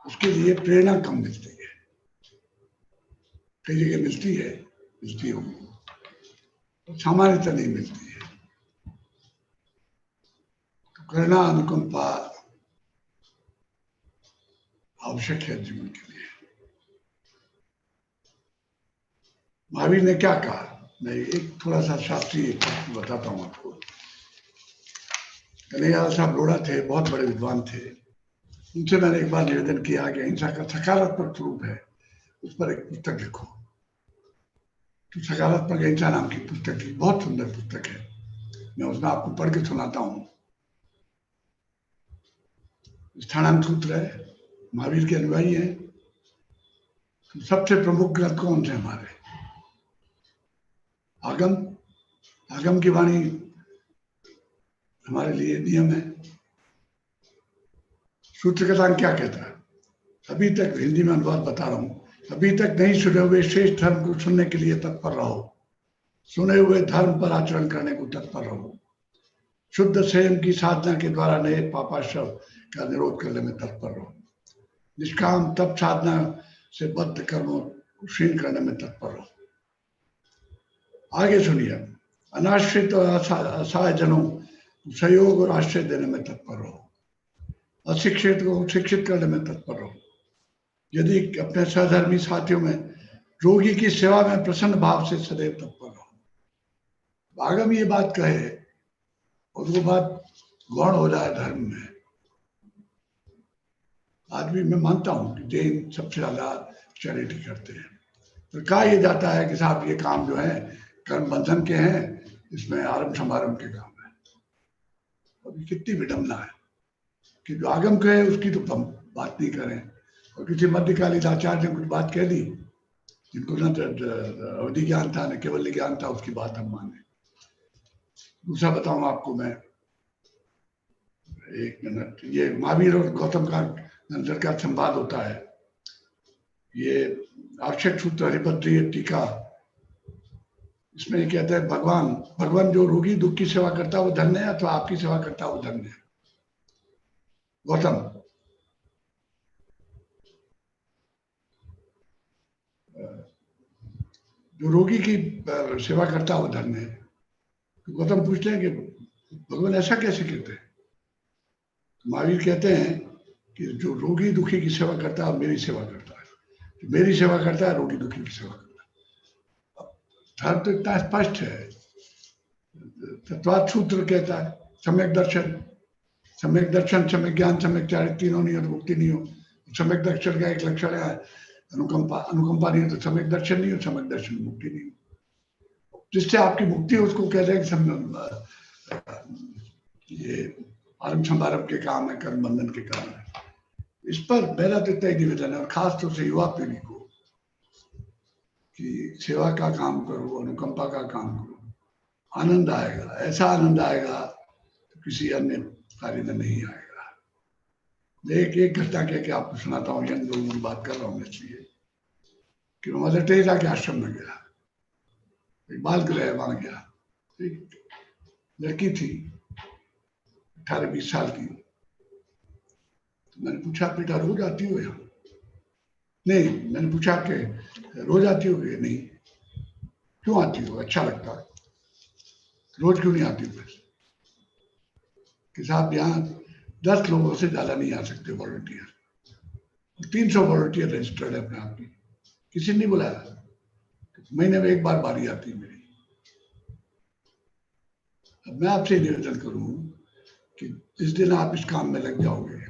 उसके लिए प्रेरणा कम मिलती है। कई जगह मिलती होगी, सामान्यतः नहीं मिलती है। तो करुणा अनुकंपा आवश्यक है जीवन के लिए। महावीर ने क्या कहा, मैं एक थोड़ा सा शास्त्रीय बताता हूँ आपको। कन्हैयालाल साहब लोढ़ा थे, बहुत बड़े विद्वान थे। उनसे मैंने एक बार निवेदन किया कि अहिंसा का सकारात्मक स्वरूप है, उस पर एक पुस्तक लिखो। तो सकारात्मक अहिंसा नाम की पुस्तक की, बहुत सुंदर पुस्तक है। मैं उसमें आपको पढ़ के सुनाता हूँ। स्थानांत सूत्र है, महावीर के अनुयायी हैं। तो सबसे प्रमुख ग्रंथ कौन से हमारे, आगम। आगम की वाणी हमारे लिए नियम है। सूत्र कथान क्या कहता है, अभी तक, हिंदी में अनुवाद बता रहा हूं, अभी तक नहीं सुने हुए श्रेष्ठ धर्म को सुनने के लिए तत्पर रहो, सुने हुए धर्म पर आचरण करने को तत्पर रहो, शुद्ध संयम की साधना के द्वारा नए पापाश्रव का निरोध करने में तत्पर रहो, निष्काम तप साधना से बद्ध कर्मों को क्षीण करने में तत्पर रहो। आगे सुनिए, अनाश्रित और असहाय जनों सहयोग और आश्रय देने में तत्पर रहो, अशिक्षित को शिक्षित करने में तत्पर रहो। यदि अपने सहधर्मी साथियों में रोगी की सेवा में प्रसन्न भाव से सदैव तत्पर रहो। आगम ये बात कहे और वो बात गौण हो जाए धर्म में। आज भी मैं मानता हूं कि जैन सबसे ज्यादा चैरिटी करते हैं, तो कहा यह जाता है कि साहब ये काम जो है कर्म बंधन के हैं, इसमें आरंभ समारंभ के काम है। और कितनी विडंबना है कि जो आगम कहे उसकी तो हम बात नहीं करें, और किसी मध्यकालीन आचार्य ने कुछ बात कह दी जिनको न अवधि ज्ञान था न केवल ज्ञान था, उसकी बात हम माने। दूसरा बताऊं आपको मैं, एक मिनट, ये महावीर और गौतम का अंदर का संवाद होता है। ये आवश्यक सूत्र हरिभद्रीय टीका, इसमें ये कहता है भगवान जो रोगी दुख की सेवा करता है वो धन्य है, अथवा आपकी सेवा करता है वो धन्य है। गौतम, जो रोगी की सेवा करता है वो धन्य है। तो गौतम पूछते हैं कि भगवान ऐसा कैसे कहते हैं? तो महावीर कहते हैं कि जो रोगी दुखी की सेवा करता है मेरी सेवा करता है, जो मेरी सेवा करता है रोगी दुखी की सेवा करता है। धर्म तो इतना स्पष्ट है। तत्वात् सूत्र कहता है सम्यक दर्शन, सम्यक ज्ञान, सम्यक चारित्र, तीनों नहीं हो तो मुक्ति नहीं हो। सम्यक दर्शन का एक लक्षण है अनुकंपा नहीं हो तो सम्यक दर्शन नहीं हो, सम्यक दर्शन मुक्ति नहीं हो। जिससे आपकी मुक्ति है उसको कहते हैं कि ये आरंभ समारंभ के काम है, कर्म बंधन के काम है। इस पर मेरा तो इतना ही निवेदन है, और खास तौर से युवा पीढ़ी को, कि सेवा का काम करो, अनुकंपा का काम करो, आनंद आएगा। ऐसा आनंद आएगा तो किसी अन्य कार्य में नहीं आएगा। मैं एक घटना कह के आपको सुनाता हूँ, यंग लोगों की बात कर रहा हूँ इसलिए कि मैं मदर टेरेसा के आश्रम में गया, एक बाल गृह वहां गया। एक लड़की थी 18-20 साल की। तो मैंने पूछा बेटा रोज आती हो यहाँ? नहीं। मैंने पूछा कि रोज आती हो? नहीं। क्यों आती हो? अच्छा लगता है। रोज क्यों नहीं आती हो? कि साहब यहाँ 10 लोगों से ज्यादा नहीं आ सकते वॉलंटियर, 300 वॉलंटियर रजिस्टर्ड है अपने आप की, किसी ने नहीं बुलाया। महीने में एक बार बारी आती है मेरी। अब मैं आपसे निवेदन करूं कि जिस दिन आप इस काम में लग जाओगे,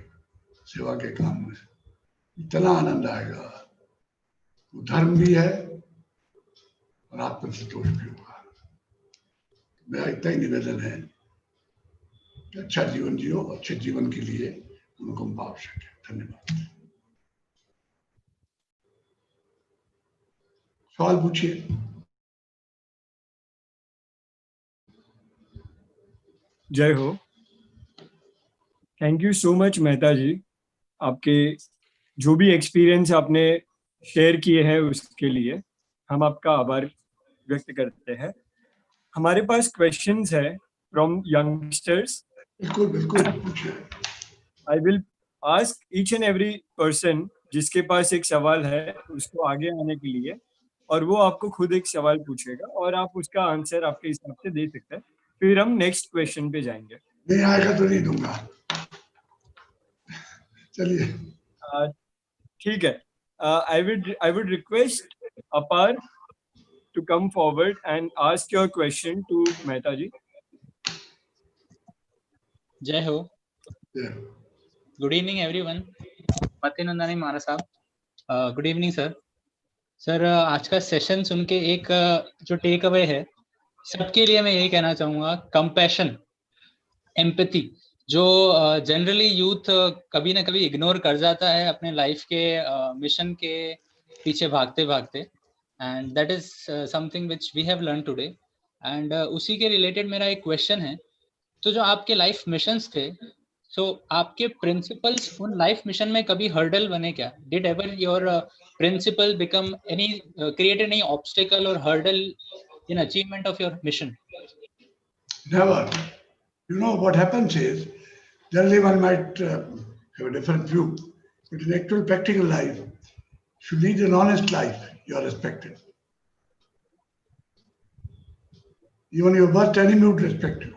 सेवा के काम में, इतना आनंद आएगा, वो धर्म भी है और आपको संतोष भी होगा। मेरा इतना ही निवेदन है कि अच्छा जीवन जियो, अच्छे जीवन के लिए अनुकंपा आवश्यक है। धन्यवाद। सवाल पूछिए। जय हो। Thank you so much Mehta ji, आपके जो भी एक्सपीरियंस आपने शेयर किए हैं उसके लिए हम आपका आभार व्यक्त करते हैं। हमारे पास क्वेश्चंस है फ्रॉम यंगस्टर्स। बिल्कुल पूछिए। I will ask each and every person जिसके पास एक सवाल है उसको आगे आने के लिए, और वो आपको खुद एक सवाल पूछेगा और आप उसका आंसर आपके हिसाब से दे सकते हैं। फिर हम नेक्स्ट क्वेश्चन पे जाएंगे। नहीं आएगा तो नहीं दूंगा। चलिए ठीक है। I would request Apar to come forward and ask your question to Mehta ji. जय हो। Good evening everyone. मतिनंदानी मारा साहब, गुड इवनिंग सर। सर आज का सेशन सुन के एक जो टेक अवे है सबके लिए मैं यही कहना चाहूँगा, कंपैशन, एम्पैथी, जो जनरली यूथ कभी ना कभी इग्नोर कर जाता है अपने लाइफ के मिशन के पीछे भागते भागते, and that is something which we have learn today. And उसी के रिलेटेड मेरा एक क्वेश्चन है। तो जो आपके लाइफ मिशंस थे, सो आपके प्रिंसिपल्स उन लाइफ मिशन में कभी हर्डल बने क्या? Did ever your principal become any create any obstacle और hurdle in achievement of your mission? Never. You know what happens is, generally one might have a different view, but in actual practical life, if you lead an honest life, you are respected. Even your worst enemy would respect you.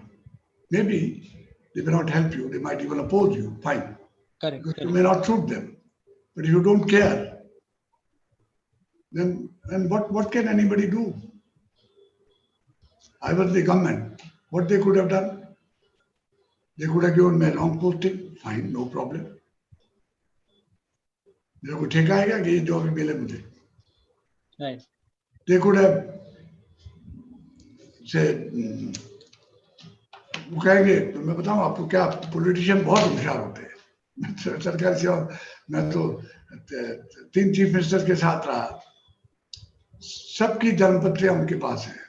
Maybe they may not help you, they might even oppose you, fine. Correct. Because you may not suit them. But if you don't care, then what can anybody do? I was the government. What they could have done? They could have given me a long posting, fine, no problem. मेरे को ठेका आएगा कि ये job मिले मुझे. Right. They could have said, वो कहेंगे तो मैं बताऊं आपको क्या, पॉलिटिशियन बहुत होशियार होते हैं. सरकार से मैं तो 3 चीफ मिनिस्टर के साथ रहा, सबकी जन्मपत्रियां उनके पास है,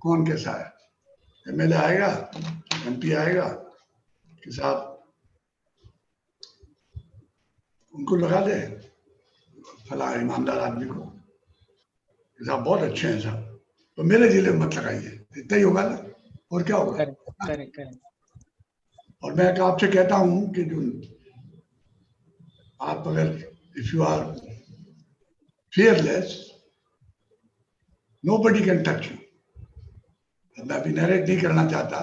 कौन कैसा है. एमएलए आएगा, एमपी आएगा कि साहब उनको लगा दे फला ईमानदार आदमी को, साहब बहुत अच्छे हैं साहब, तो मेरे जिले में मत लगाइए, इतना ही होगा ना, और क्या होगा. Correct. और मैं आपसे कहता हूं कि जो आप अगर if you are fearless, nobody can touch you. मैं अभी नरेट नहीं करना चाहता.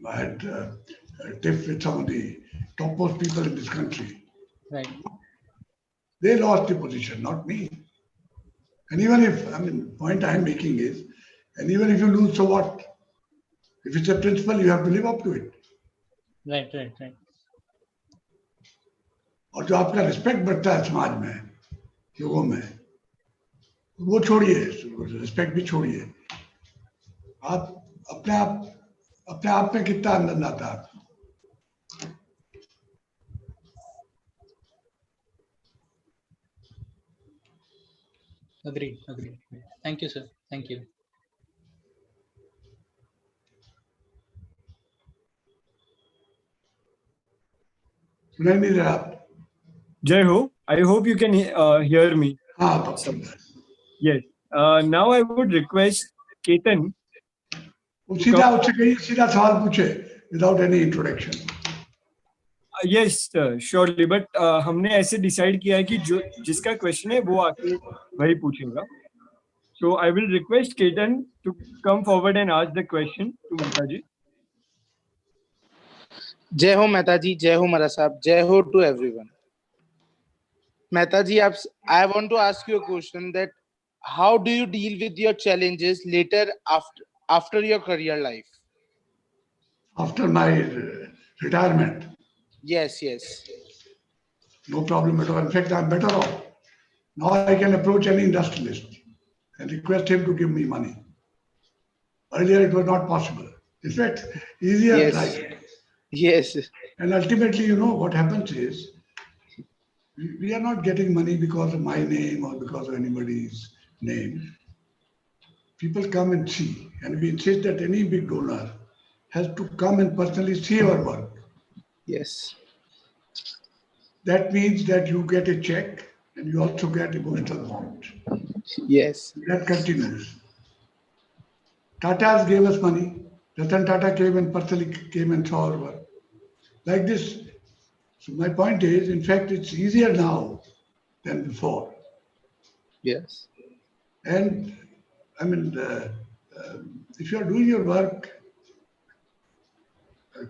I had a tiff with some of the topmost people in this country. Right. They lost the position, not me. And even if, point I'm making is, and even if you lose, so what? If it's a principle, you have to live up to it. Right. और जो आपका respect बढ़ता है समाज में, लोगों में, वो छोड़िए, रिस्पेक्ट भी छोड़िए. आप अपने आप में कितना आनंद आता है. Agreed. Thank you, sir. Thank you. सुनाई नहीं दे रहा आप? Jai Ho, I hope you can hear me. हाँ, तब सुन रहा है. Yes. Now I would request Ketan. वो सीधा उससे कहीं सीधा सवाल पूछे without any introduction. Yes, surely. But हमने ऐसे decide किया है कि जो जिसका question है वो आके वही पूछेगा. So I will request Ketan to come forward and ask the question to Mehta ji. जय हो मेहता जी, जय हो मरा साहब, जय हो to everyone. Mehta ji, I want to ask you a question that how do you deal with your challenges later after your career life? After my retirement. Yes. No problem at all. In fact, I'm better off. Now I can approach any industrialist and request him to give me money. Earlier it was not possible. In fact, easier. Yes. Like, Yes. and ultimately, what happens is, we are not getting money because of my name or because of anybody's name. People come and see, and we insist that any big donor has to come and personally see our work. Yes. That means that you get a check and you also get emotional bond. Yes. That continues. Tata's gave us money. Ratan Tata came and personally came and saw our work. Like this. So my point is, in fact, it's easier now than before. Yes. And if you are doing your work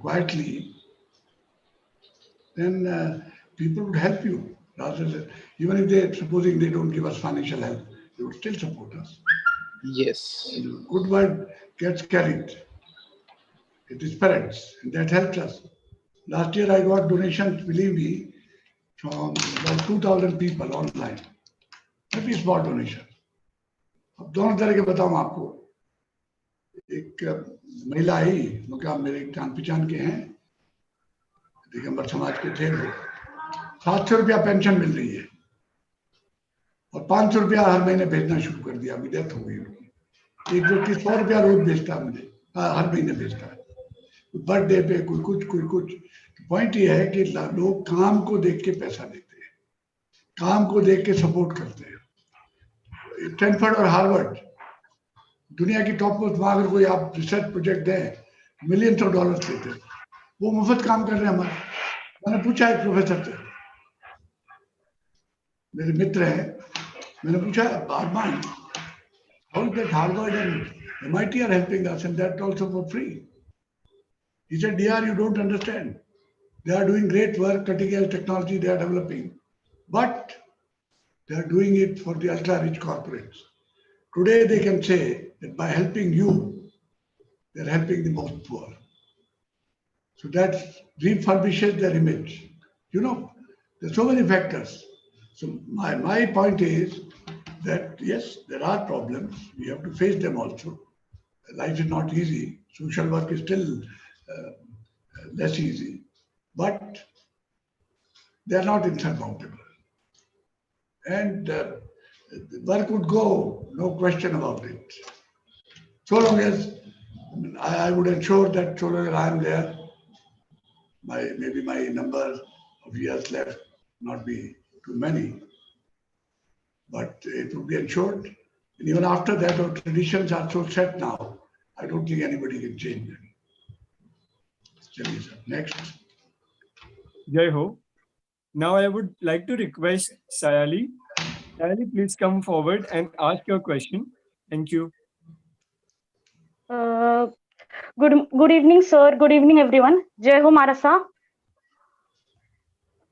quietly, then people would help you. Rather than, even if supposing they don't give us financial help, they would still support us. Yes. Good word gets carried. It spreads, and that helps us. Last year I got donations, believe me, from about 2,000 people online. Very small donation. अब दोनों तरह के बताऊं आपको. एक महिला आई, वो क्या मेरे जान पहचान के हैं, दिगंबर समाज के थे वो. 700 रुपया पेंशन मिल रही है और 500 रुपया हर महीने भेजना शुरू कर दिया. अभी डेथ हो गई उनकी. एक व्यक्ति 100 रुपया रोज भेजता है मुझे, हर महीने भेजता है. बर्थडे पे कोई कुछ. पॉइंट ये है कि लोग काम को देख के पैसा देते हैं, काम को देख के सपोर्ट करते हैं. स्टैनफोर्ड और हार्वर्ड दुनिया की टॉप मोस्ट वहां अगर कोई आप रिसर्च प्रोजेक्ट दें, मिलियंस ऑफ डॉलर्स देते हैं. वो मुफ्त काम कर रहे हैं हमारे. मैंने पूछा एक प्रोफेसर से, मेरे मित्र हैं, मैंने पूछा, how is that Harvard and MIT are helping us, and that also for free. He said, DR, you don't understand. They are doing great work, cutting edge technology they are developing, but they are doing it for the ultra-rich corporates. Today they can say that by helping you, they're helping the most poor. So that refurbishes their image. You know, there's so many factors. So my point is that yes, there are problems. We have to face them also. Life is not easy. Social work is still less easy, but they are not insurmountable. And work would go, no question about it. So long as I would ensure that so long as I am there, maybe my number of years left not be too many, but it would be ensured. And even after that, our traditions are so set now, I don't think anybody can change them. Next. Jai Ho. Now I would like to request Sayali. Sayali, please come forward and ask your question. Thank you. Good evening, sir. Good evening, everyone. Jai Ho Marasa.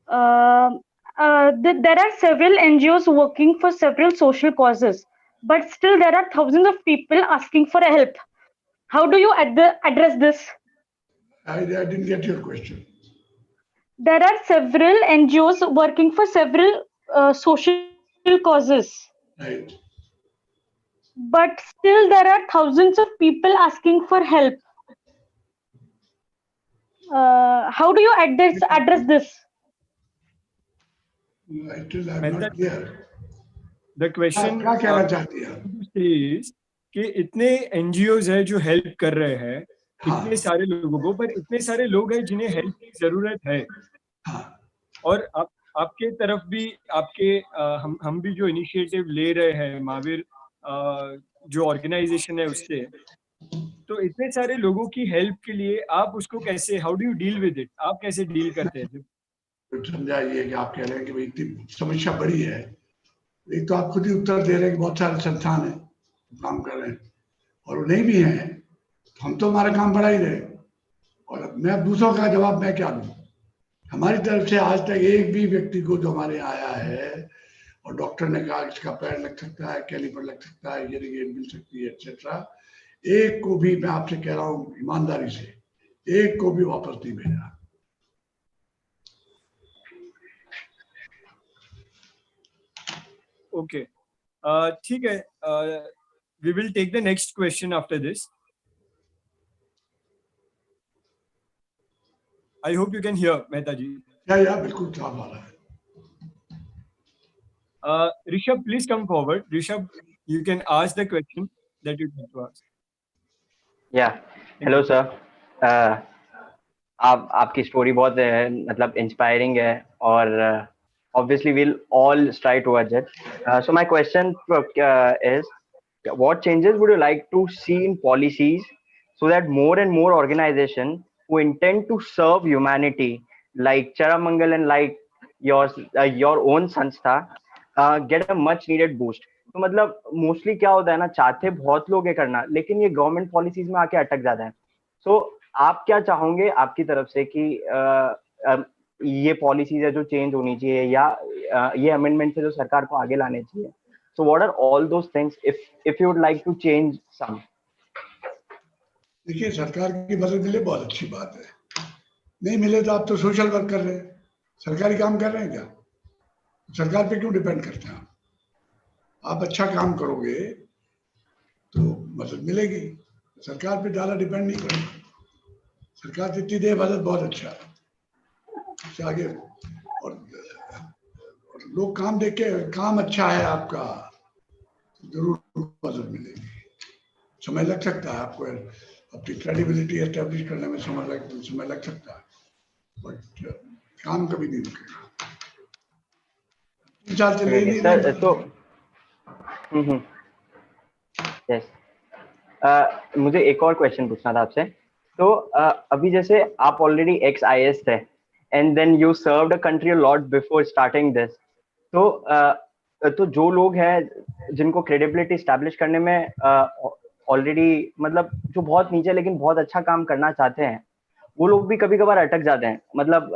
There are several NGOs working for several social causes, but still there are thousands of people asking for help. How do you address this? I didn't get your question. There are several NGOs working for several social causes. Right. But still there are thousands of people asking for help. How do you address this? Still I'm not clear. The question क्या कहना चाहती है? is कि इतने NGOs है जो help कर रहे हैं, इतने सारे लोगों को, पर इतने सारे लोग हैं जिन्हें हेल्प की जरूरत है. और आपके तरफ भी आपके हम भी जो इनिशिएटिव ले रहे हैं महावीर जो ऑर्गेनाइजेशन है उससे, तो इतने सारे लोगों की हेल्प के लिए आप उसको कैसे, how do you deal with it, आप कैसे डील करते हैं? समझाइए कि आप कह रहे हैं कि भाई इतनी समस्या बड़ी है. एक तो आप खुद ही उत्तर दे रहे हैं कि बहुत सारे संस्थान हैं काम कर रहे हैं, और वो नहीं भी हैं, हम तो हमारा काम बढ़ा ही रहे. और मैं दूसरों का जवाब मैं क्या दूं? हमारी तरफ से आज तक एक भी व्यक्ति को जो हमारे आया है और डॉक्टर ने कहा इसका पैर लग सकता है, कैलिपर लग सकता है, हियरिंग एड मिल सकती है, एक्सेट्रा, एक को भी मैं आपसे कह रहा हूँ ईमानदारी से, एक को भी वापस नहीं भेजा. ओके, ठीक है. We will take the next question after this. I hope you can hear, Mehta ji. Yeah, बिल्कुल साफ आ रहा है. Rishabh, please come forward. Rishabh, you can ask the question that you want to ask. Yeah, hello sir. आपकी story बहुत मतलब inspiring है और obviously we'll all strive towards it. So my question is, what changes would you like to see in policies so that more and more organizations who intend to serve humanity, like Charamangal and like your own संस्था, get a much needed boost? तो मतलब mostly क्या होता है ना, चाहते बहुत लोग है करना, लेकिन ये गवर्नमेंट पॉलिसीज में आके अटक जाता है. सो आप क्या चाहोगे आपकी तरफ से कि ये पॉलिसीज है जो चेंज होनी चाहिए, या ये अमेंडमेंट है जो सरकार को आगे लाने चाहिए? So what are all those things if you would like to change some? देखिए, सरकार की मदद मिले बहुत अच्छी बात है, नहीं मिले तो आप तो सोशल वर्क कर रहे हैं, सरकारी काम कर रहे हैं क्या? सरकार पे क्यों डिपेंड करते हैं आप अच्छा काम करोगे तो मदद मिलेगी. सरकार पे ज्यादा डिपेंड नहीं करेगा. सरकार जितनी दे मदद बहुत अच्छा है आगे, और लोग काम देख के, काम अच्छा है आपका, जरूर मदद मिलेगी. समय लग सकता है आपको अपनी क्रेडिबिलिटी एस्टेब्लिश करने में, समय लग सकता है, बट काम कभी नहीं रुकेगा. यस, मुझे एक और क्वेश्चन पूछना था आपसे. तो अभी जैसे आप ऑलरेडी एक्स IAS थे and then you served a country a lot before starting this. तो जो लोग हैं जिनको क्रेडिबिलिटी एस्टैब्लिश करने में ऑलरेडी मतलब जो बहुत नीचे लेकिन बहुत अच्छा काम करना चाहते हैं, वो लोग भी कभी कभार अटक जाते हैं, मतलब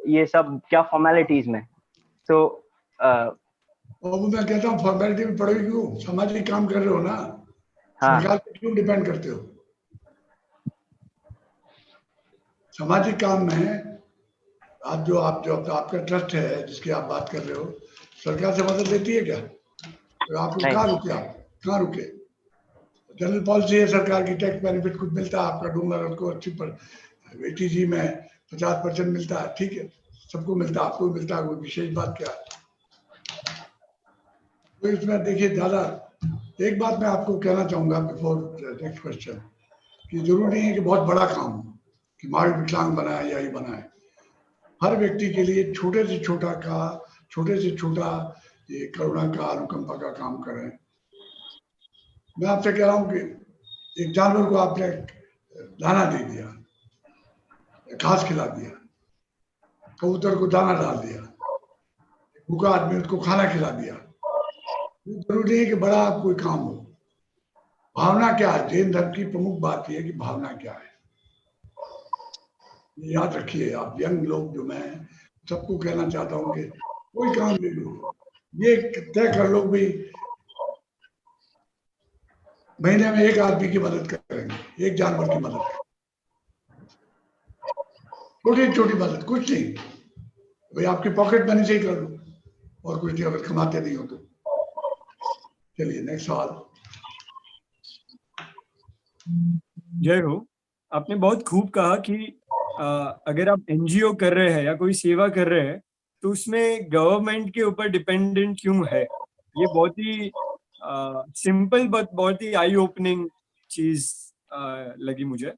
ये सब क्या फॉर्मेलिटीज में। तो और मैं कहता हूँ फॉर्मेलिटी में पड़ोगे क्यों, सामाजिक काम कर रहे हो ना, हाँ सरकार पे क्यों डिपेंड करते हो? सामाजिक काम में आप जो आपका ट्रस्ट है जिसकी आप बात कर रहे हो, सरकार से मदद लेती है क्या? तो आपको नहीं। कहाँ रुके, आप कहाँ रुके? जनरल पॉलिसी है सरकार की, टैक्स बेनिफिट कुछ मिलता है, आपका डोनर उसको अच्छी पर ATG में 50% मिलता है, ठीक है, सबको मिलता है, आपको मिलता है, कोई विशेष बात क्या है? तो इसमें देखिए ज्यादा, एक बात मैं आपको कहना चाहूंगा बिफोर नेक्स्ट क्वेश्चन, कि जरूरी नहीं है कि बहुत बड़ा काम हो, कि मार्ग विकलांग बनाए या ही बनाए। हर व्यक्ति के लिए छोटे से छोटा ये करुणा का, अनुकंपा का काम करें। मैं आपसे कह रहा हूँ कि एक जानवर को आपने दाना दे दिया, घास खिला दिया, कबूतर को दाना डाल दिया, भूखा आदमी उसको खाना खिला दिया। जरूरी नहीं है कि बड़ा कोई काम हो। भावना क्या है? जैन धर्म की प्रमुख बात यह है कि भावना क्या है, ये याद रखिए आप यंग लोग। जो मैं सबको कहना चाहता हूँ कि कोई काम ले लो, ये तय कर लो भी महीने में एक आदमी की मदद करेंगे, एक जानवर की मदद करेंगे, छोटी छोटी मदद, कुछ नहीं भाई, आपकी पॉकेट मनी से ही कर लो, और कुछ नहीं, अगर कमाते नहीं हो तो। चलिए नेक्स्ट सवाल। जय हो। आपने बहुत खूब कहा कि अगर आप NGO कर रहे हैं या कोई सेवा कर रहे हैं तो उसमें गवर्नमेंट के ऊपर डिपेंडेंट क्यों है। ये बहुत ही सिंपल बट बहुत ही आई ओपनिंग चीज लगी मुझे।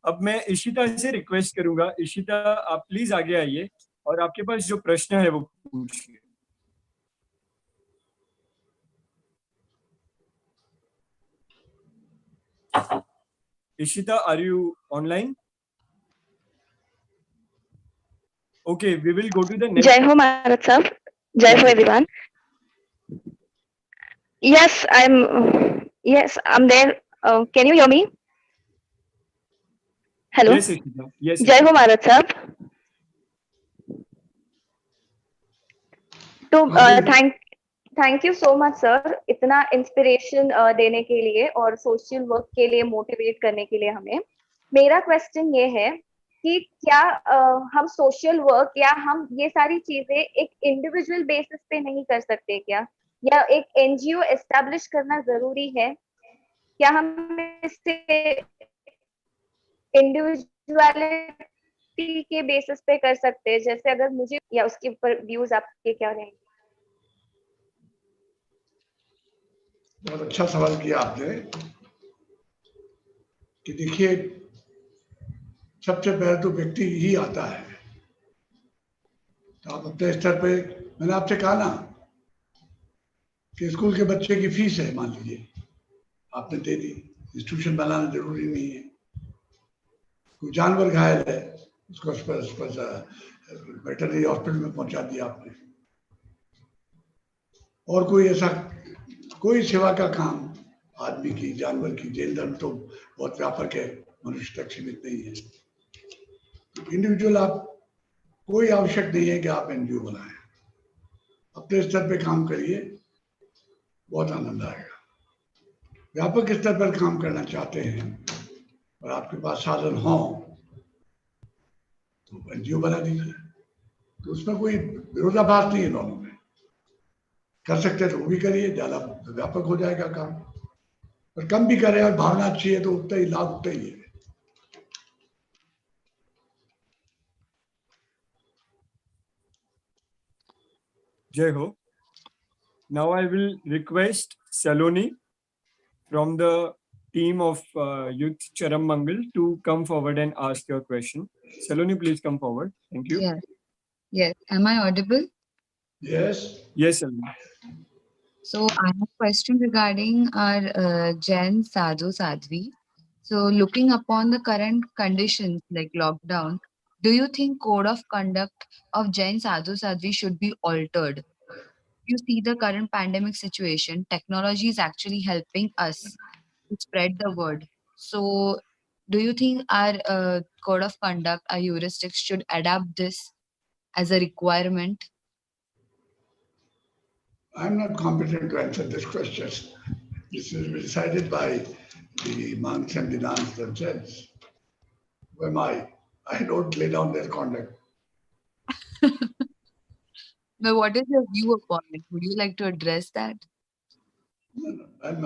अब मैं इशिता से रिक्वेस्ट करूंगा, इशिता आप प्लीज आगे आइए और आपके पास जो प्रश्न है वो पूछिए। Ishita, are you online? Okay, we will go to the next. Jai Ho Maharaj sir. Jai Ho everyone. Yes, I'm there. Can you hear me? Hello. Yes, Ishita. Yes. Jai Ho Maharaj sir. तो thank you so much sir, इतना inspiration देने के लिए और social work के लिए motivate करने के लिए हमें। मेरा क्वेश्चन ये है कि क्या हम सोशल वर्क या हम ये सारी चीजें एक इंडिविजुअल बेसिस पे नहीं कर सकते क्या, या एक NGO एस्टेब्लिश करना जरूरी है क्या? हम इससे इंडिविजुअलिटी के बेसिस पे कर सकते हैं, जैसे अगर मुझे, या उसके ऊपर व्यूज आपके क्या रहेंगे? बहुत अच्छा सवाल किया आपने कि देखिए सबसे पहले तो व्यक्ति ही आता है। तो आप अपने स्तर पे, मैंने आपसे कहा ना कि स्कूल के बच्चे की फीस है, मान लीजिए आपने दे दी, इंस्टीट्यूशन बनाना जरूरी नहीं है। कोई जानवर घायल है, उसको वेटरनरी हॉस्पिटल में पहुंचा दिया आपने, और कोई ऐसा कोई सेवा का काम आदमी की, जानवर की, जैन धर्म तो बहुत व्यापक है, मनुष्य तक सीमित नहीं है। तो इंडिविजुअल आप, कोई आवश्यक नहीं है कि आप NGO बनाएं, अपने स्तर पे काम करिए, बहुत आनंद आएगा। व्यापक स्तर पर काम करना चाहते हैं और आपके पास साधन हो तो NGO बना दीजिए, तो उसमें कोई विरोधाभास नहीं है दोनों में। कर सकते हैं तो वो भी करिए, ज्यादा व्यापक हो जाएगा काम, और कम भी करें और भावना अच्छी है तो उतना ही लाभ उतना ही है। Jai Ho. Now I will request Saloni from the team of Youth Charam Mangal to come forward and ask your question. Saloni, please come forward. Thank you. Yes. Yes. Am I audible? Yes. Yes, Saloni. So I have a question regarding our Jain Sadhu Sadhvi. So looking upon the current conditions like lockdown, do you think code of conduct of Jain Sadhu Sadhvi should be altered? You see the current pandemic situation, technology is actually helping us. to spread the word. So, do you think our code of conduct, our heuristics should adapt this as a requirement? I'm not competent to answer this question. This will be decided by the monks and the nuns themselves. Who am I? I don't lay down their conduct. But what is your view upon it? Would you like to address that? No. And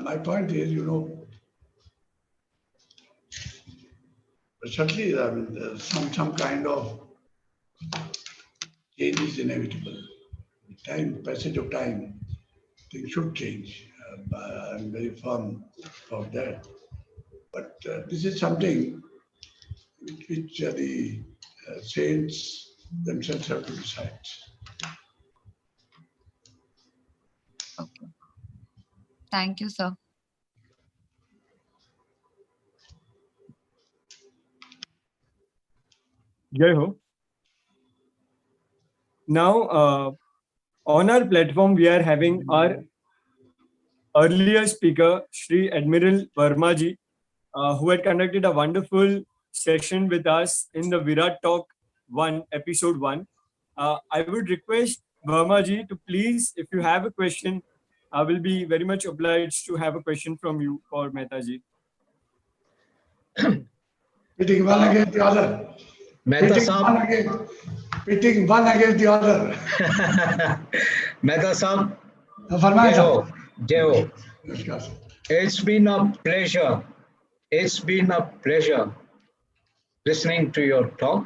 my point is, certainly some kind of change is inevitable. Passage of time, things should change. I'm very firm about that. But this is something which the saints themselves have to decide. Okay. Thank you, sir. Jai Ho. Now, on our platform, we are having our earlier speaker, Shri Admiral Verma ji, who had conducted a wonderful session with us in the Virat Talk 1, episode 1. I would request Verma ji to please, if you have a question, I will be very much obliged to have a question from you for Mehta ji. Pitting one against the other. Mehta Pitting one against the other. Mehta Sahab, Jai Ho. It's been a pleasure. It's been a pleasure listening to your talk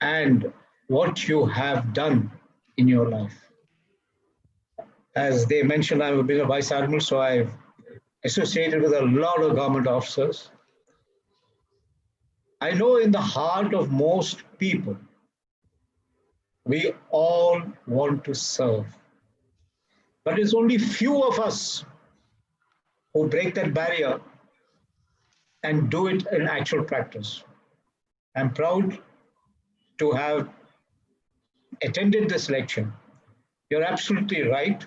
and what you have done in your life. As they mentioned, I've been a Vice Admiral, so I've associated with a lot of government officers. I know in the heart of most people, we all want to serve. But it's only few of us who break that barrier and do it in actual practice. I'm proud to have attended this lecture. You're absolutely right.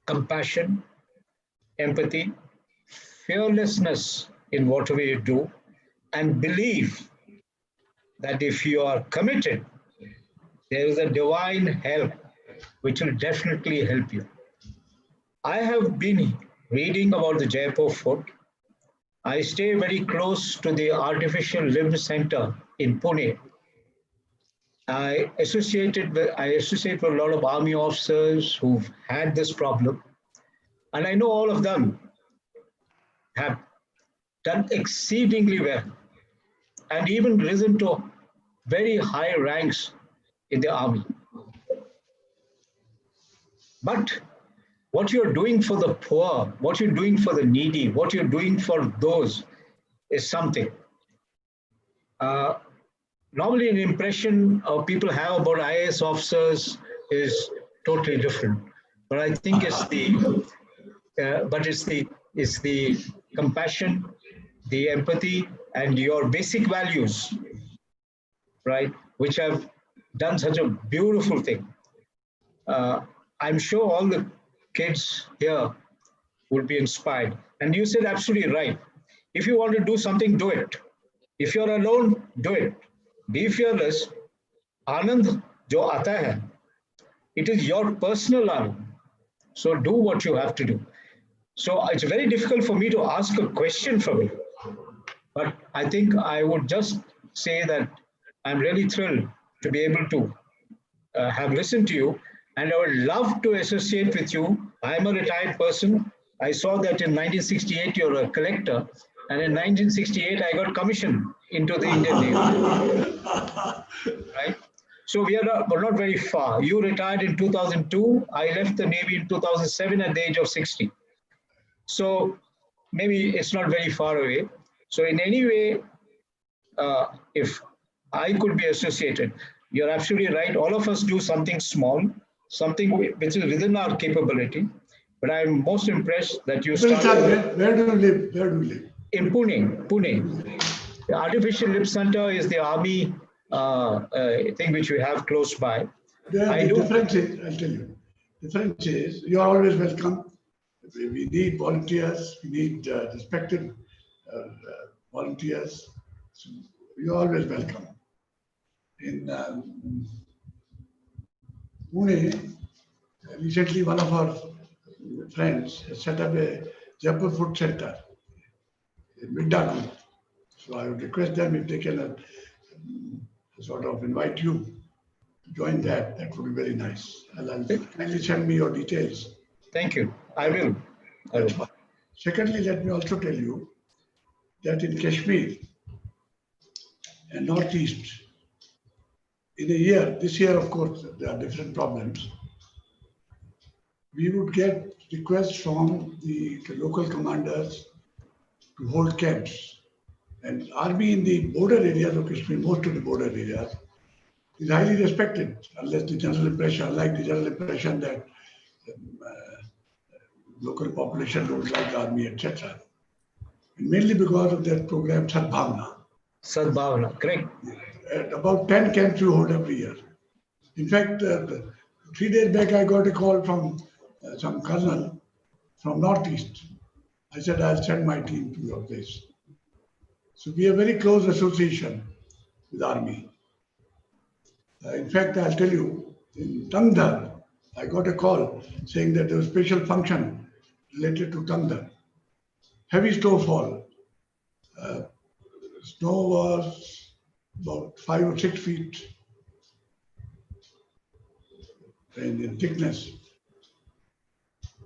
Compassion, empathy, fearlessness in whatever you do, and believe that if you are committed, there is a divine help which will definitely help you. I have been reading about the Jaipur Fort. I stay very close to the Artificial Limb Center in Pune. I associate with a lot of army officers who've had this problem. And I know all of them have done exceedingly well and even risen to very high ranks in the army. But what you're doing for the poor, what you're doing for the needy, what you're doing for those is something. Normally an impression people have about IAS officers is totally different. But I think it's the compassion, the empathy, and your basic values, right, which have done such a beautiful thing. I'm sure all the kids here would be inspired. And you said absolutely right. If you want to do something, do it. If you're alone, do it. Be fearless. Anand jo aata hai, it is your personal anand. So do what you have to do. So it's very difficult for me to ask a question from you. But I think I would just say that I'm really thrilled to be able to have listened to you. And I would love to associate with you. I'm a retired person. I saw that in 1968, you're a collector. And in 1968, I got commissioned into the Indian Navy. Right? So we're not very far. You retired in 2002. I left the Navy in 2007 at the age of 60. So maybe it's not very far away. So in any way, if I could be associated, you're absolutely right. All of us do something small, something which is within our capability. But I'm most impressed that you started. Where do you live? Where do you live? In Pune. The Artificial Limb Center is the army thing which we have close by. The difference is, I'll tell you, difference is you are always welcome. We need volunteers. We need respected volunteers. So you're always welcome. In Pune, recently one of our friends has set up a Jaipur Food Center in Midda Group. So I would request them if they can sort of invite you to join that. That would be very nice. And kindly send me your details. Thank you. I will. Secondly, let me also tell you that in Kashmir and Northeast, in a year, this year of course there are different problems, we would get requests from the local commanders to hold camps. And army in the border areas of Kashmir, most of the border areas, is highly respected, unless the general impression, unlike the general impression that local population don't like army, etc. And mainly because of that program, Sadbhavna. Sadbhavna, correct. About 10 camps you hold every year. In fact, 3 days back, I got a call from some colonel from Northeast. I said, I'll send my team to your place. So we have very close association with army. In fact, I'll tell you, in Tangdar, I got a call saying that there was a special function related to Tangdar. Heavy snowfall. Snow was about 5 or 6 feet in thickness.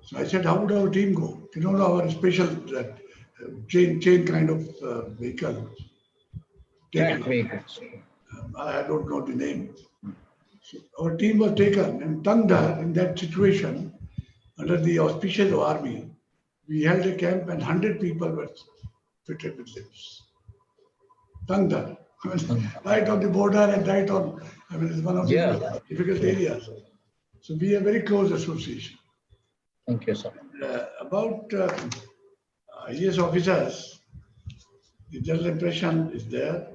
So I said, how would our team go? You know, our special chain kind of vehicle. I don't know the name. So our team was taken in Tangdar in that situation under the auspices of army. We held a camp and 100 people were fitted with limbs. Tangdar, right on the border and right on, it's one of the difficult areas. So we have very close association. Thank you, sir. About IAS officers, the general impression is there.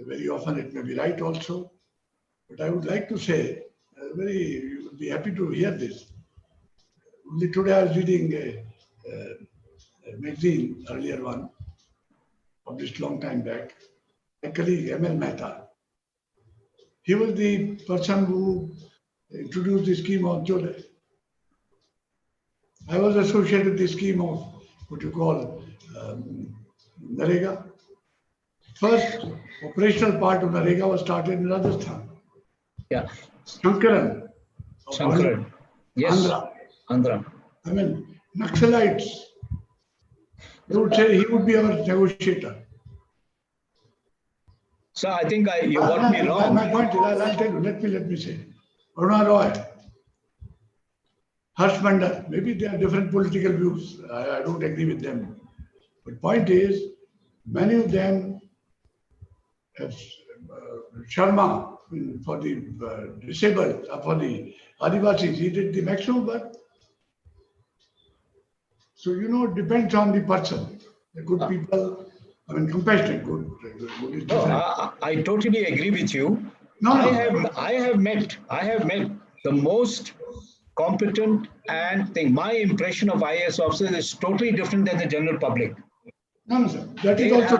Very often it may be right also. But I would like to say, you would be happy to hear this. Only today I was reading a magazine, earlier one, published long time back. My colleague M.L. Mehta. He was the person who introduced the scheme of Jodai. I was associated with the scheme of what you call Narega. First operational part of Narega was started in Rajasthan. Yeah. Shankaran. Shankaran. Yes. Andhra. Naxalites. They would say he would be our negotiator. So I think you got me wrong. My point is, I'll tell you, let me say. Aruna Roy, Harsh Mandal, maybe they have different political views. I don't agree with them. But point is, many of them have Sharma for the disabled, for the Adivasis, he did the maximum work. So, it depends on the person. The good people, compassionate, good is different. I totally agree with you. I have met the most competent and my impression of IAS officers is totally different than the general public. No, sir. That is also,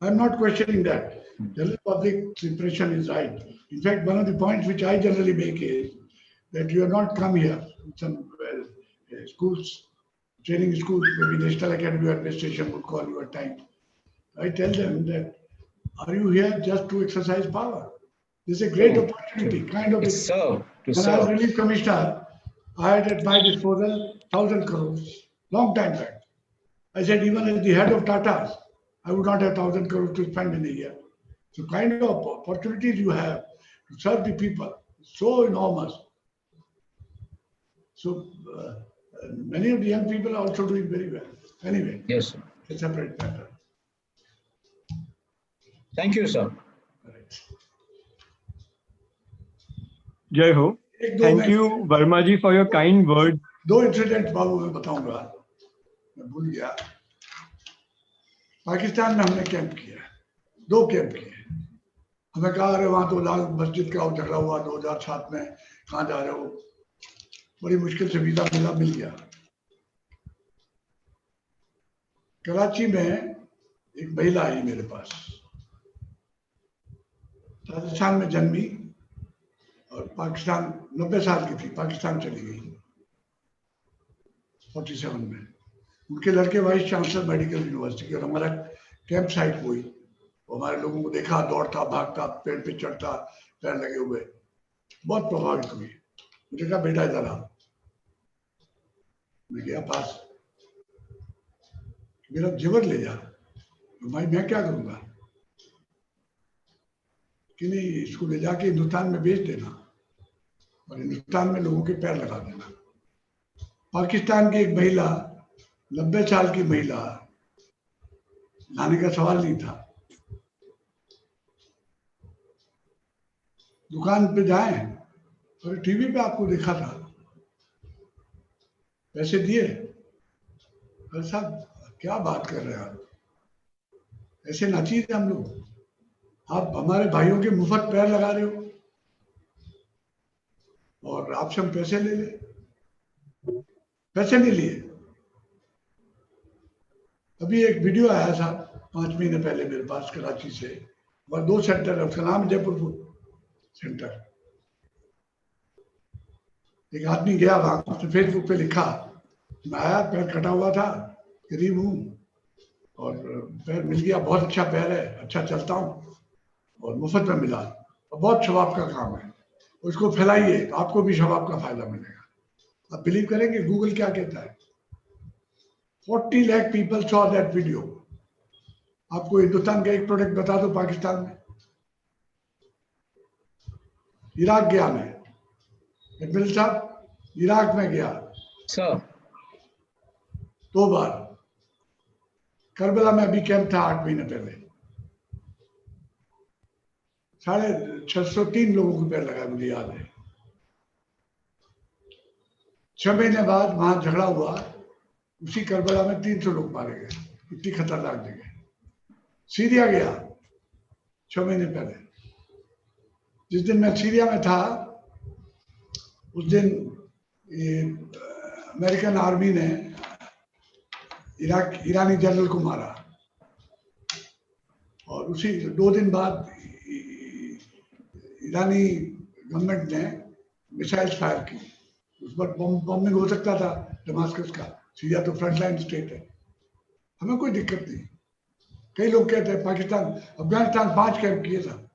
I'm not questioning that. General public's impression is right. In fact, one of the points which I generally make is that you have not come here. Some schools, training schools, maybe National Academy of Administration would call you at times. I tell them that, are you here just to exercise power? This is a great opportunity, kind of. When I was relief commissioner, I had at my disposal 1,000 crores, long time back. I said, even as the head of Tata's, I would not have 1,000 crores to spend in a year. So kind of opportunities you have to serve the people, so enormous. So many of the young people are also doing very well. Anyway, yes, it's a separate matter. Thank you, sir. Jai Ho. Thank you, Verma ji, for your kind words. 2 incidents बाबू मैं बताऊंगा, मैं भूल गया. पाकिस्तान में हमने camp किया, 2 camp किए. हमें कहा अरे वहां तो लाल मस्जिद का झगड़ा हुआ 2007 में, कहाँ जा रहे हो? बड़ी मुश्किल से वीजा मिल गया. कराची में एक महिला आई मेरे पास, राजस्थान में जन्मी और पाकिस्तान 90 साल की थी, पाकिस्तान चली गई 47 में। उनके लड़के वाइस चांसलर मेडिकल यूनिवर्सिटी, और हमारा कैंप साइट हुई। हमारे लोगों को देखा, दौड़ता भागता, पेड़ पे चढ़ता, पैर लगे हुए, बहुत प्रभावित हुई। मुझे कहा बेटा इधर आ। मैं गया पास, मेरा जेवर ले जा। भाई मैं क्या करूंगा कि नहीं, इसको ले जाके हिंदुस्तान में बेच देना और हिंदुस्तान में लोगों के पैर लगा देना। पाकिस्तान की एक महिला, 90 साल की महिला, लाने का सवाल नहीं था। दुकान पे जाएं और टीवी पे आपको देखा था, पैसे दिए। अरे साहब क्या बात कर रहे हैं आप, ऐसे नाचिए हम लोग। आप हमारे भाइयों के मुफ्त पैर लगा रहे हो और आपसे हम पैसे ले ले। पैसे नहीं लिए। अभी एक वीडियो आया था 5 महीने पहले मेरे पास कराची से, और 2 सेंटर है, उसका नाम जयपुर सेंटर। एक आदमी गया वहां, उसने फेसबुक पे लिखा, मैं आया, पैर कटा हुआ था, गरीब हूँ और पैर मिल गया, बहुत अच्छा पैर है, अच्छा चलता हूँ और मुफ्त में मिला, और बहुत शवाब का काम है, उसको फैलाइए तो आपको भी शवाब का फायदा मिलेगा। आप बिलीव करेंगे गूगल क्या कहता है, 40 lakh people saw that video. आपको हिंदुस्तान का एक प्रोडक्ट बता दो पाकिस्तान में। इराक गया मैं, एडमिरल साहब, इराक में गया सर 2 बार। करबला में अभी कैंप था 8 महीने पहले, 603 लोगों को पैर लगा, मुझे याद है। 6 महीने बाद वहां झगड़ा हुआ, उसी करबला में 300 लोग मारे गए, इतनी खतरनाक जगह। सीरिया गया 6 महीने पहले। जिस दिन मैं सीरिया में था, उस दिन अमेरिकन आर्मी ने ईरानी जनरल को मारा, और उसी 2 दिन बाद ईरानी गवर्नमेंट ने मिसाइल्स फायर की। उस पर बॉम्बिंग हो सकता था दमास्कस का, सीरिया तो फ्रंट लाइन स्टेट है, हमें कोई दिक्कत नहीं। कई लोग कहते हैं पाकिस्तान, अफगानिस्तान 5 कैंप किए था।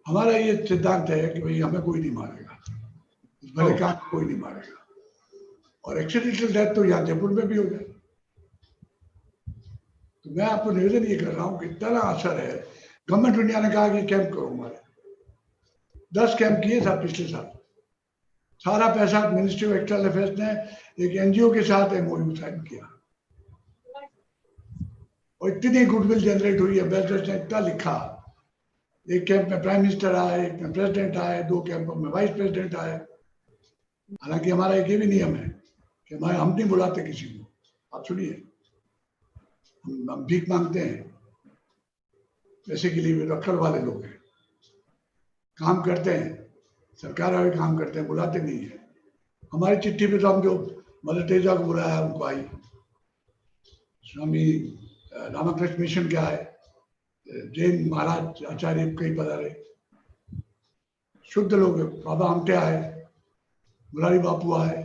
हमारा ये सिद्धांत है कि भाई हमें कोई नहीं मारेगा, इस भले काम को कोई नहीं मारेगा, और एक्सीडेंटल डेथ तो यहाँ जयपुर में भी हो जाए। तो मैं आपको निवेदन ये कर रहा हूँ कि इतना असर है। गवर्नमेंट इंडिया ने कहा कि कैंप करो, हमारे 10 कैंप किए था पिछले साल। सारा पैसा मिनिस्ट्री ऑफ एक्सटर्नल अफेयर्स ने एक एनजीओ के साथ एमओयू साइन किया, और इतनी गुडविल जनरेट हुई है। एम्बेसडर्स ने इतना लिखा, एक कैंप में प्राइम मिनिस्टर आए, एक में प्रेसिडेंट आए, 2 कैंपों में वाइस प्रेसिडेंट आए। हालांकि हमारा एक ये भी नियम है कि हम नहीं बुलाते किसी को। आप सुनिए, हम भीख मांगते हैं पैसे के लिए, रखड़ वाले लोग हैं, काम करते हैं, सरकार वाले काम करते हैं, बुलाते नहीं है। हमारी चिट्ठी पे तो हम जो मदर टेरेसा को बुलाया उनको आई, स्वामी रामकृष्ण मिशन क्या है, जैन महाराज आचार्य कई पधारे, शुद्ध लोग, बाबा आमटे आए, मुरारी बापू आए।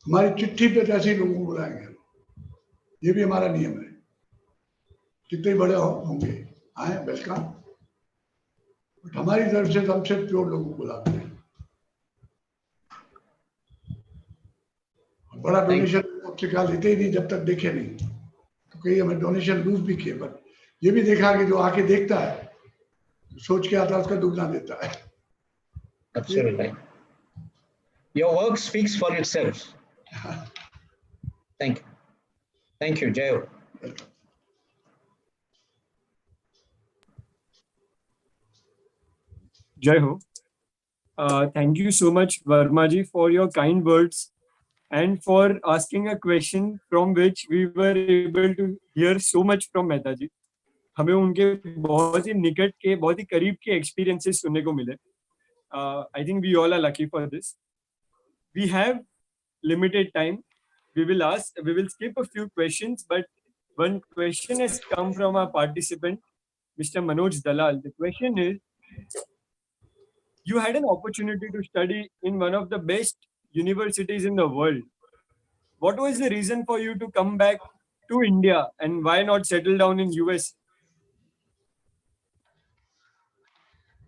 हमारी चिट्ठी पे तो ऐसे ही लोगों को बुलाएंगे, ये भी हमारा नियम है। कितने बड़े होंगे आए, वेलकम। बट हमारी तरफ से तो हम सिर्फ प्योर लोगों को बुलाते हैं। बड़ा डोनेशन आपसे कहा लेते ही नहीं जब तक देखे नहीं, तो कई हमें डोनेशन लूज भी किए, बट ये भी देखा कि जो आके देखता है, सोच के आता है, उसका दुगना देता है। Absolutely. Your work speaks for itself. Thank you. Thank you, Jai Ho. Jai Ho. Thank you so much, Verma ji, for your kind words and for asking a question from which we were able to hear so much from Mehta ji. हमें उनके बहुत ही निकट के, बहुत ही करीब के experiences सुनने को मिले. I think we all are lucky for this. We have limited time, we will skip a few questions, but one question has come from our participant, Mr. Manoj Dalal. The question is, you had an opportunity to study in one of the best universities in the world. What was the reason for you to come back to India, and why not settle down in US?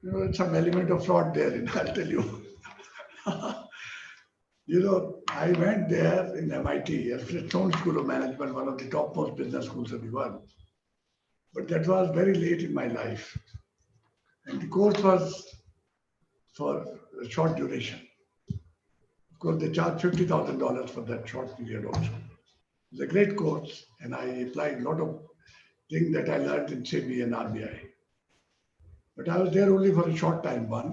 You know, some element of fraud there, and I'll tell you. You know, I went there in MIT, Alfred Stone School of Management, one of the topmost business schools of the world. But that was very late in my life. And the course was for a short duration. Of course, they charged $50,000 for that short period also. It's a great course, and I applied a lot of things that I learned in SEBI and RBI. But I was there only for a short time, one.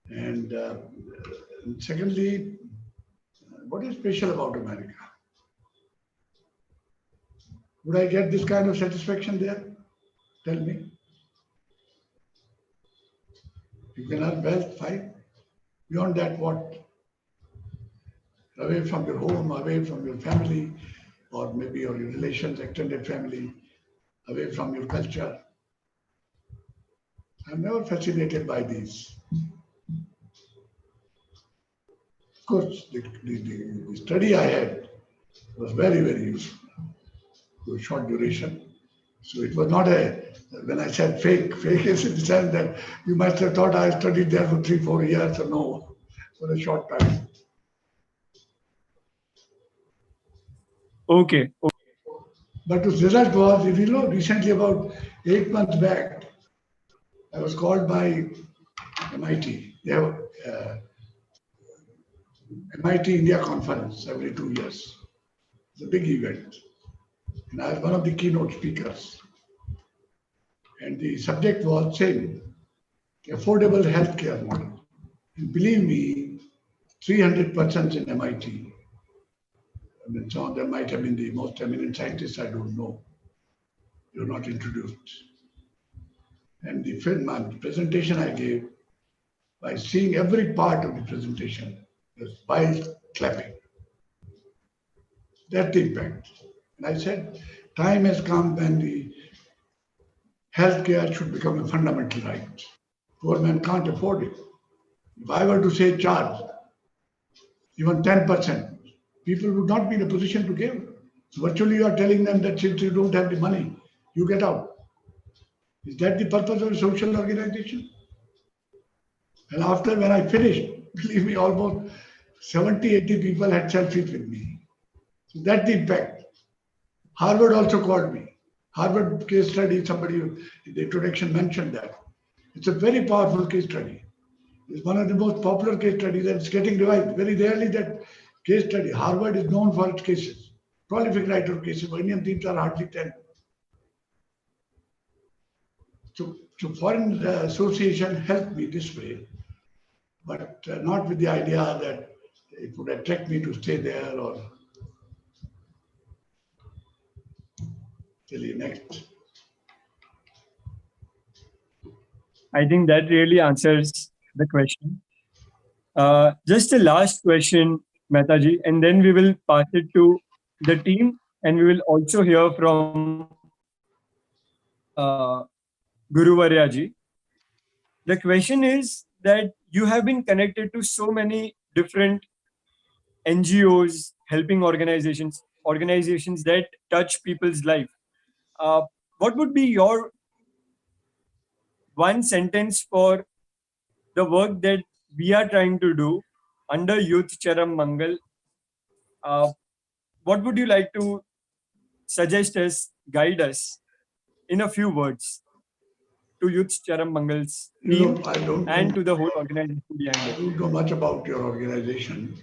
And secondly, what is special about America? Would I get this kind of satisfaction there? Tell me. You can earn wealth, fine. Beyond that, what? Away from your home, away from your family, or maybe your relations, extended family, away from your culture. I'm never fascinated by these. Of course, the study I had was very, very useful. For short duration. So it was not when I said fake is in the sense that you must have thought I studied there for 3-4 years, or no, for a short time. Okay. But the result was, if you know, recently about 8 months back, I was called by MIT. They have MIT India conference every 2 years. It's a big event. And I was one of the keynote speakers. And the subject was same, affordable healthcare model. And believe me, 300 persons in MIT. I mean, some of them might have been the most eminent scientists, I don't know. They were not introduced. And the presentation I gave, by seeing every part of the presentation, was by clapping. That's the impact. And I said, time has come when the healthcare should become a fundamental right. Poor man can't afford it. If I were to say charge even 10%, people would not be in a position to give. So virtually you are telling them that since you don't have the money, you get out. Is that the purpose of a social organization? And after, when I finished, believe me, almost 70-80 people had selfies with me. So that's the impact. Harvard also called me. Harvard case study, somebody in the introduction mentioned that. It's a very powerful case study. It's one of the most popular case studies, and it's getting revised. Very rarely that case study. Harvard is known for its cases. Prolific writer cases. Indian teams are hardly 10. So Foreign Association helped me this way, but not with the idea that it would attract me to stay there or till you next. I think that really answers the question. Just a last question, Mehtaji, and then we will pass it to the team, and we will also hear from Guru Varyaji. The question is that you have been connected to so many different NGOs, helping organizations that touch people's life. What would be your one sentence for the work that we are trying to do under Youth Charam Mangal? What would you like to suggest us, guide us in a few words to Youth Charam Mangal's team and to the whole organization behind it? I don't know much about your organization.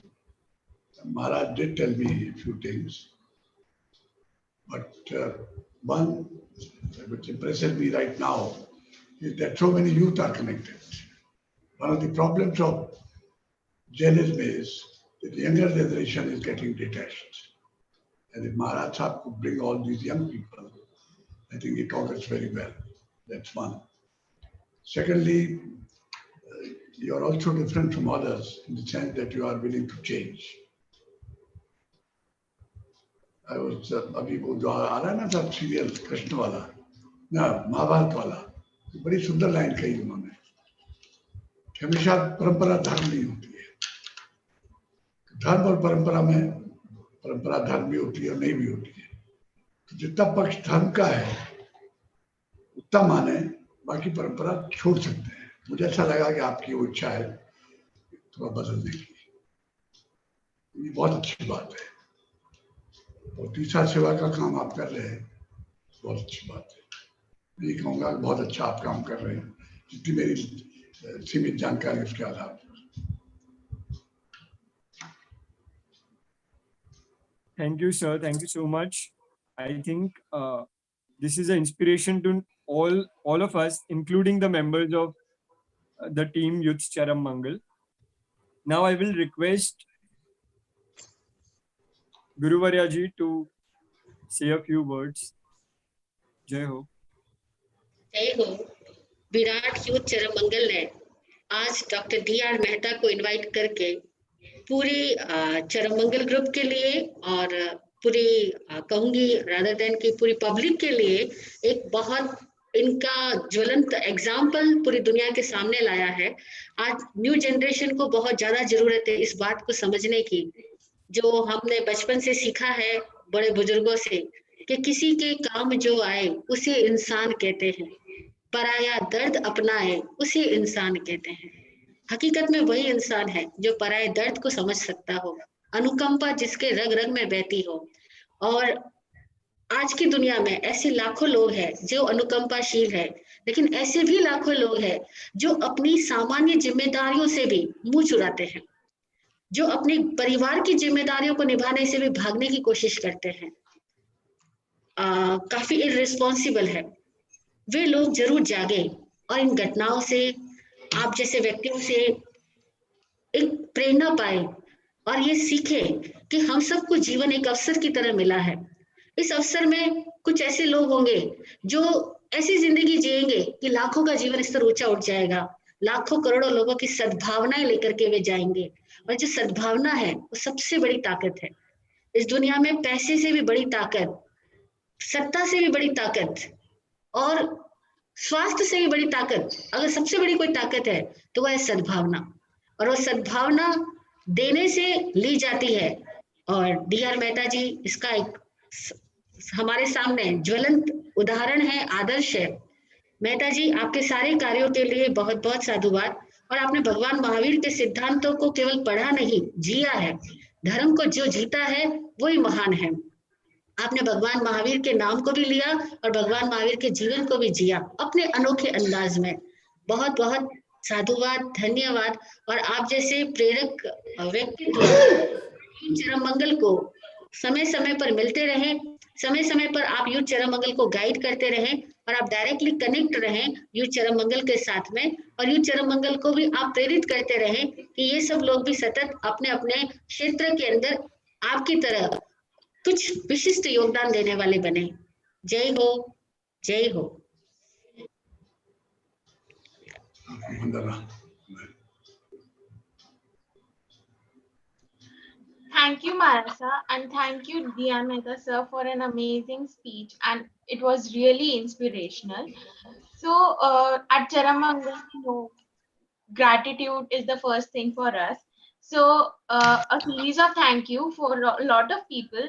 Maharaj did tell me a few things. But one which impresses me right now is that so many youth are connected. One of the problems of Jainism is that the younger generation is getting detached. And if Maharaj Sahib could bring all these young people, I think it augurs very well. That's one. Secondly, you are also different from others in the sense that you are willing to change. अभी वो जो आ रहा है ना सब serial Krishna वाला ना महाभारत वाला, बड़ी सुंदर लाइन कही उन्होंने, हमेशा परंपरा धर्म नहीं होती है। धर्म और परंपरा में, परंपरा धर्म भी होती है और नहीं भी होती है। तो जितना पक्ष धर्म का है उतना माने, बाकी परंपरा छोड़ सकते हैं। मुझे ऐसा लगा कि आपकी वो इच्छा है थोड़ा बदलने की, ये बहुत अच्छी बात है। और तीसरा सेवा का काम आप कर रहे हैं, बहुत अच्छी बात है। मैं ये कहूँगा बहुत अच्छा आप काम कर रहे हैं, जितनी मेरी सीमित जानकारी उसके आधार पर। Thank you, sir. Thank you so much. I think this is an inspiration to all of us, including the members of the team Youth Charam Mangal. Now I will request Guruvarya ji to say a few words. Jai Ho. जय हो। Virat youth चरम मंगल ने आज doctor D.R. Mehta को invite करके पूरी चरम मंगल group के लिए और पूरी कहूंगी रादर देन की पूरी पब्लिक के लिए एक बहुत इनका ज्वलंत एग्जाम्पल पूरी दुनिया के सामने लाया है। आज न्यू जनरेशन को बहुत ज्यादा जरूरत है इस बात को समझने की, जो हमने बचपन से सीखा है बड़े बुजुर्गों से कि किसी के काम जो आए उसे इंसान कहते हैं, पराया दर्द अपनाए उसे इंसान कहते हैं। हकीकत में वही इंसान है जो पराये दर्द को समझ सकता हो, अनुकंपा जिसके रग रग में बहती हो। और आज की दुनिया में ऐसे लाखों लोग हैं जो अनुकंपाशील है, लेकिन ऐसे भी लाखों लोग हैं जो अपनी सामान्य जिम्मेदारियों से भी मुंह चुराते हैं, जो अपने परिवार की जिम्मेदारियों को निभाने से भी भागने की कोशिश करते हैं। काफी इररिस्पॉन्सिबल है। वे लोग जरूर जागे और इन घटनाओं से, आप जैसे व्यक्तियों से एक प्रेरणा पाए और ये सीखे कि हम सबको जीवन एक अवसर की तरह मिला है। इस अवसर में कुछ ऐसे लोग होंगे जो ऐसी जिंदगी जिएंगे कि लाखों का जीवन स्तर ऊंचा उठ जाएगा, लाखों करोड़ों लोगों की सद्भावनाएं लेकर के वे जाएंगे। और जो सद्भावना है वो सबसे बड़ी ताकत है इस दुनिया में। पैसे से भी बड़ी ताकत, सत्ता से भी बड़ी ताकत और स्वास्थ्य से भी बड़ी ताकत, अगर सबसे बड़ी कोई ताकत है तो वह है सद्भावना। और वह सद्भावना देने से ली जाती है। और D.R. मेहता जी इसका एक हमारे सामने ज्वलंत उदाहरण है, आदर्श है। मेहता जी आपके सारे कार्यों के लिए बहुत बहुत साधुवाद। और आपने भगवान महावीर के सिद्धांतों को केवल पढ़ा नहीं, जिया है। धर्म को जो जीता है वही महान है। आपने भगवान महावीर के नाम को भी लिया और भगवान महावीर के जीवन को भी जिया अपने अनोखे अंदाज में। बहुत बहुत साधुवाद, धन्यवाद। और आप जैसे प्रेरक व्यक्तित्व चरम मंगल को समय समय पर मिलते रहें, समय समय पर आप यूथ चरम मंगल को गाइड करते रहें और आप डायरेक्टली कनेक्ट रहें यूथ चरम मंगल के साथ में। और यूथ चरम मंगल को भी आप प्रेरित करते रहें कि ये सब लोग भी सतत अपने अपने क्षेत्र के अंदर आपकी तरह कुछ विशिष्ट योगदान देने वाले बने। जय हो, जय हो। Thank you, Marasa, and thank you, D.R. Mehta sir, for an amazing speech, and it was really inspirational. So, at Charamangal, gratitude is the first thing for us. So, a series of thank you for a lot of people.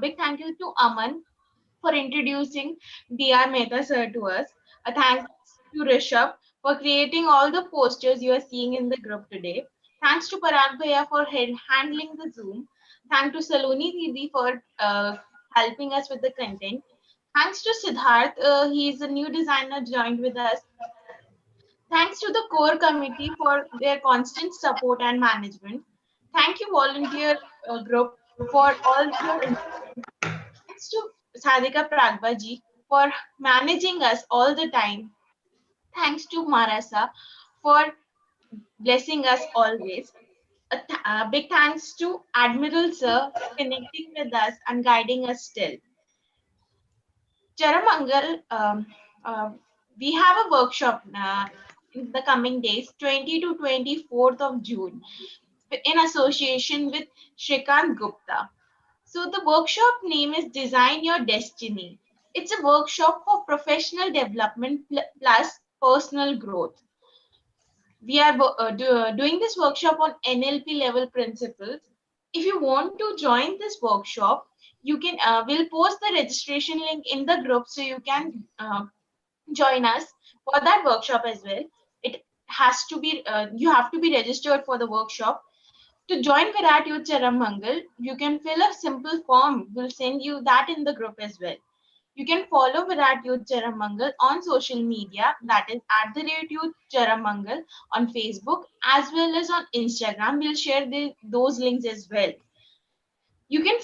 Big thank you to Aman for introducing D.R. Mehta sir to us. A thanks to Rishabh for creating all the posters you are seeing in the group today. Thanks to Parag Bhaiya for handling the Zoom. Thanks to Saloni Didi for helping us with the content. Thanks to Siddharth, he is a new designer joined with us. Thanks to the core committee for their constant support and management. Thank you, volunteer group, for all your input. Thanks to Sadhika Pragba ji for managing us all the time. Thanks to Marasa for blessing us always. A big thanks to Admiral Sir for connecting with us and guiding us still. Charamangal, we have a workshop in the coming days, 20 to 24th of June, in association with Shrikant Gupta. So the workshop name is Design Your Destiny. It's a workshop for professional development plus personal growth. We are doing this workshop on NLP level principles. If you want to join this workshop, you can we'll post the registration link in the group, so you can join us for that workshop as well. It has to be you have to be registered for the workshop. To join Virat Youth Charamangal, you can fill a simple form. We'll send you that in the group as well. You can follow Virat Youth Charamangal on social media, that is @Youth Charamangal on Facebook as well as on Instagram. We'll share those links as well. You can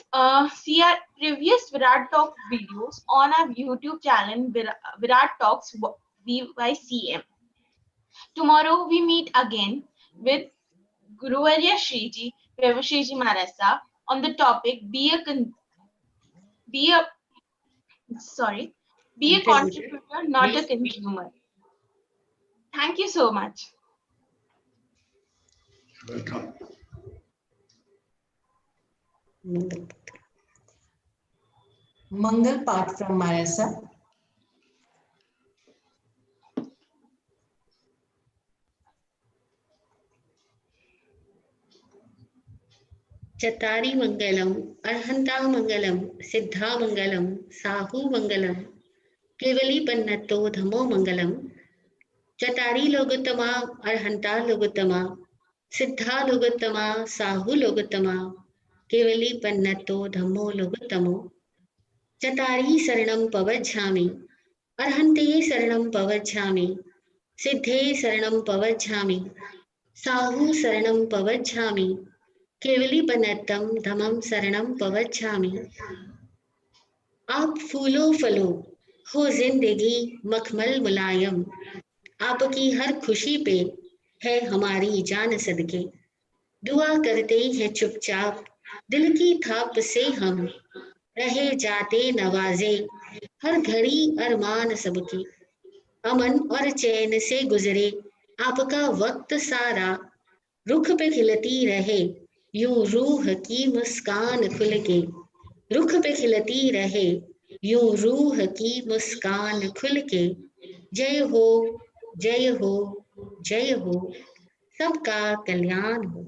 see our previous Virat Talk videos on our YouTube channel, Virat Talks VYCM. Tomorrow we meet again with Guruvarya Shriji Marasa on the topic be a contributor, not a consumer. Thank you so much. Welcome. Mangal part from Marasa. चतारी मंगलम, अर्हंता मंगलम, सिद्धा मंगलम, साहू मंगलम, केवली पन्नतो धमो मंगलम, चतारी लोगोत्तमा, अर्हंता लोगोत्तमा, सिद्धा लोगोत्तमा, साहू लोगोत्तमा, केवली पन्नतो धमो लोगोत्तमो, चतारी शरणं पवज्झामि, अर्हन्ते शरणं पवज्झामि, सिद्धे शरणं पवज्झामि, साहू शरणं पवज्झामि, केवली पन्नतम धमम शरणम पवज्झामि। आप फूलो फलो हो जिंदगी मखमल मुलायम, आपकी हर खुशी पे है हमारी जान सदके, दुआ करते हैं चुपचाप दिल की थाप से हम, रहे जाते नवाजे हर घड़ी अरमान सबके, अमन और चैन से गुजरे आपका वक्त सारा, रुख पे खिलती रहे यूं रूह की मुस्कान खुल के, रुख पे खिलती रहे यूं रूह की मुस्कान खुल के, जय हो जय हो जय हो, सबका कल्याण हो।